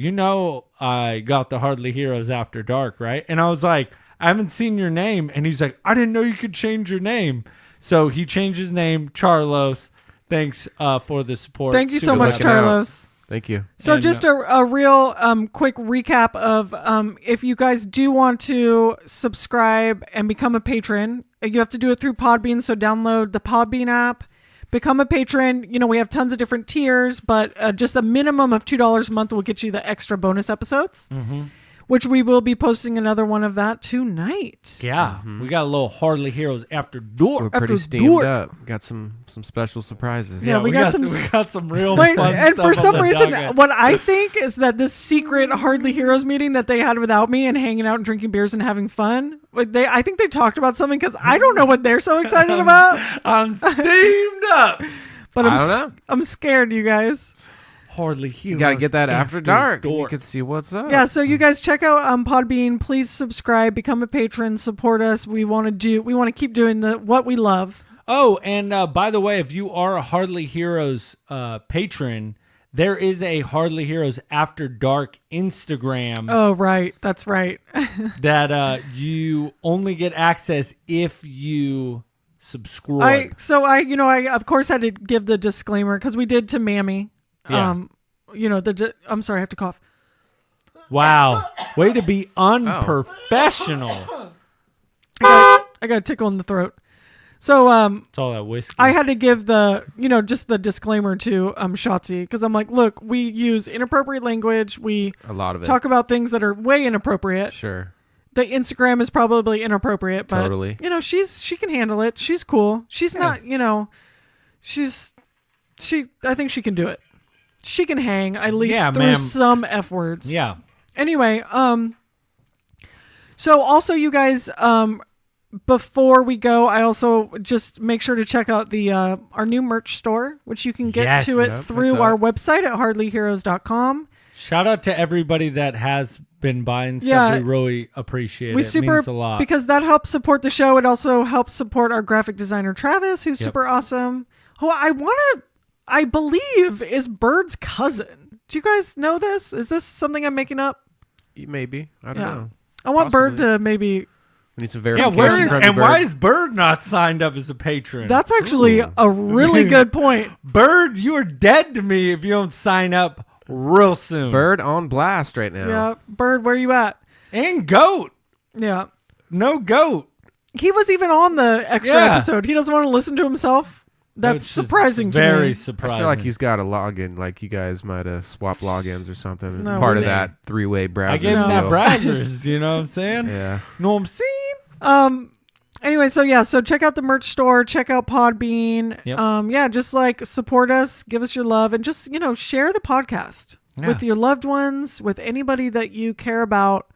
I got the Hardly Heroes After Dark, right? And I was like, I haven't seen your name. And he's like, I didn't know you could change your name. So he changed his name, Charlos. Thanks for the support. Thank you so Super much, looking out. Charlos. Thank you. So And, just a real quick recap of if you guys do want to subscribe and become a patron, you have to do it through Podbean. So download the Podbean app, become a patron. We have tons of different tiers, but just a minimum of $2 a month will get you the extra bonus episodes, which we will be posting another one of that tonight. Yeah, we got a little Hardly Heroes After Dark. We're pretty After steamed dark. up. Got some special surprises. Yeah, we got some real Wait, fun and stuff for on some the reason, docket. what I think is that this secret Hardly Heroes meeting that they had without me and hanging out and drinking beers and having fun, I think they talked about something because I don't know what they're so excited about. I'm steamed up. But I don't know. I'm scared, you guys. Hardly Heroes. You gotta get that after dark. You Dark. can see what's up. Yeah, so you guys check out Podbean. Please subscribe, become a patron, support us. We want to keep doing what we love. Oh, and by the way, if you are a Hardly Heroes patron, there is a Hardly Heroes After Dark Instagram Oh, right, that's right. that you only get access if you subscribe. I of course had to give the disclaimer because we did to Mammy. Yeah. I'm sorry, I have to cough. Wow, way to be unprofessional. I got a tickle in the throat. So It's all that whiskey. I had to give just the disclaimer to Shotzi because I'm like, look, we use inappropriate language. We A lot of it. talk about things that are way inappropriate. Sure. The Instagram is probably inappropriate, but Totally. she can handle it. She's cool. She's not, I think she can do it. She can hang at least through ma'am. some F words. Yeah. Anyway, so also you guys, before we go, I also just make sure to check out the our new merch store, which you can get Yes. to it Yep, through that's our up. website at hardlyheroes.com. Shout out to everybody that has been buying stuff. Yeah. We really appreciate We it. super Means a lot. because that helps support the show. It also helps support our graphic designer Travis, who's super awesome. Who I believe is Bird's cousin. Do you guys know this? Is this something I'm making up? Maybe. I don't Yeah. know. I want Bird Possibly. to maybe. We need some yeah, verification from you, why Bird. is Bird not signed up as a patron? That's actually a really good point. Bird, you are dead to me if you don't sign up real soon. Bird on blast right now. Yeah, Bird, where you at? And Goat. Yeah, No Goat. he was even on the extra Yeah. episode. He doesn't want to listen to himself. That's Which is surprising to Very me. surprising. I feel like he's got a login. Like you guys might have swapped logins or something. No, Part we of that three-way browser. I gave him that deal. browsers, you know what I'm saying? Yeah. Know what I'm saying? Anyway, so check out the merch store, check out Podbean. Yep. Just like support us, give us your love, and just share the podcast with your loved ones, with anybody that you care about.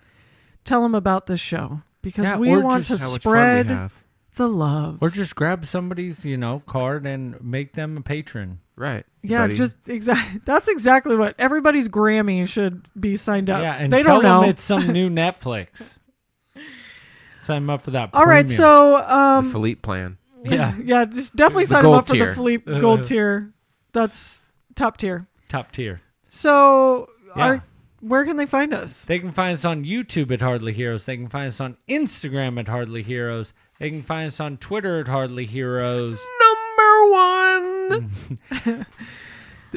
Tell them about this show because Yeah, we or want to How much fun we spread have. the love. Or just grab somebody's, card and make them a patron. Right. Yeah, buddy. just exactly. That's exactly what everybody's Grammy should be signed up. Yeah, and they tell don't know. them it's some new Netflix. Sign them up for that. All right, premium. so the Philippe plan. yeah, yeah, just definitely The sign them gold up for tier. the Philippe gold tier. That's top tier. top tier. So, Yeah. where can they find us? They can find us on YouTube at Hardly Heroes. They can find us on Instagram at Hardly Heroes. They can find us on Twitter at Hardly Heroes. Number one.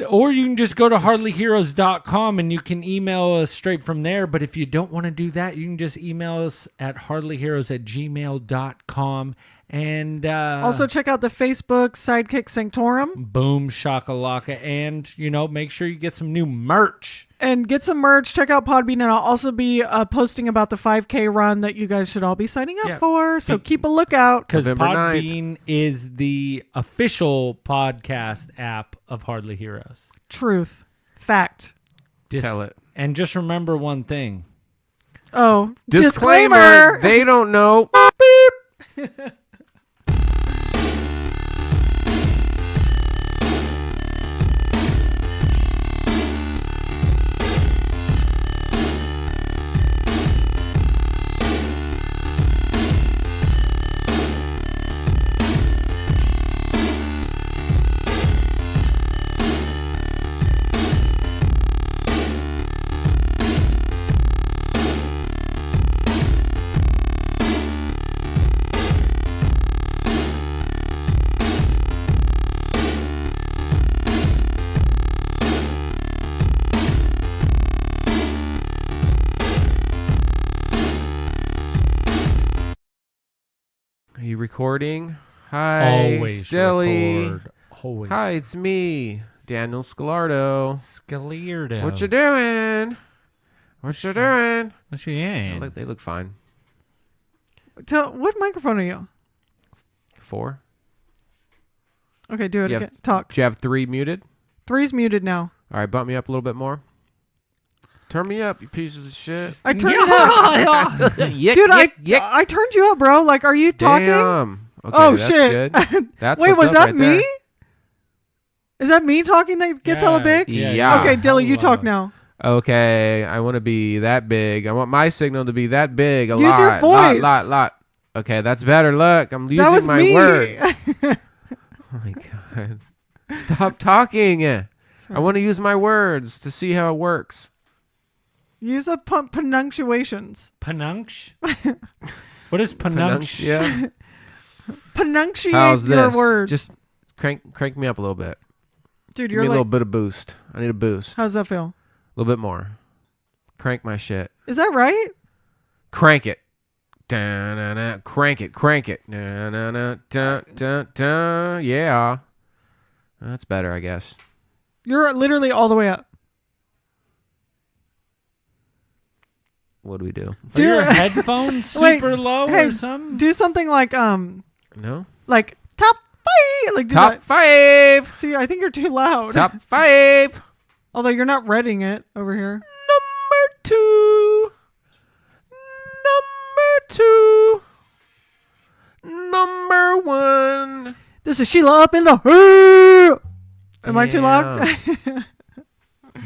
Or you can just go to hardlyheroes.com and you can email us straight from there. But if you don't want to do that, you can just email us at hardlyheroes@gmail.com. And Also, check out the Facebook Sidekick Sanctorum boom, shakalaka. And, make sure you get some new merch. and get some merch. Check out Podbean, and I'll also be posting about the 5K run that you guys should all be signing up Yeah. for. So keep a lookout. Because November 9th. Podbean is the official podcast app of Hardly Heroes. Truth, fact. Tell it. And just remember one thing. Oh, Disclaimer. They don't know. recording. Hi, Always it's Dilly. record. Always. Hi, it's me, Daniel Scalardo. Scalardo. What you doing? What you doing? What you in? They look fine. What microphone are you? 4. Okay, do it You again. have- Talk. Do you have 3 muted? 3's muted now. All right, bump me up a little bit more. Turn me up, you pieces of shit. I turned it up. Yick, Dude, yick, yick. I turned you up, bro. Like, are you talking? Damn. Okay, Oh, that's shit. Good. That's Wait, what's was up that right me? there. Is that me talking that gets hella big? Yeah. Okay, Dilly, you talk now. Okay, I want to be that big. I want my signal to be that big. Use your voice. Lot. Okay, that's better. Look, I'm That was using my me. words. Oh my god. Stop talking. I want to use my words to see how it works. Use a pronunciations. Penunct? What is penunct? Yeah. Pronunciate How's your this? words. Just crank me up a little bit. Dude, Give you're me a like, little bit of boost. I need a boost. how's that feel? A little bit more. Crank my shit. Is that right? Crank it. Da-na-na. Crank it. Da-na-na. Da-da-da. Yeah. That's better, I guess. You're literally all the way up. What do we do? Are your headphones super low hey, or something? Do something like No. like top 5. Like do Top that. 5. See, I think you're too loud. Top 5. Although you're not reading it over here. Number 2. Number 1. This is Sheila up in the. Am I too loud?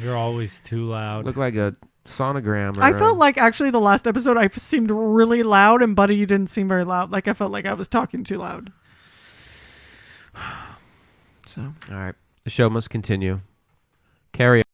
You're always too loud. Look like a sonogram. Or I felt like actually the last episode I seemed really loud, and Buddy, you didn't seem very loud. Like I felt like I was talking too loud. So. All right. The show must continue. Carry on.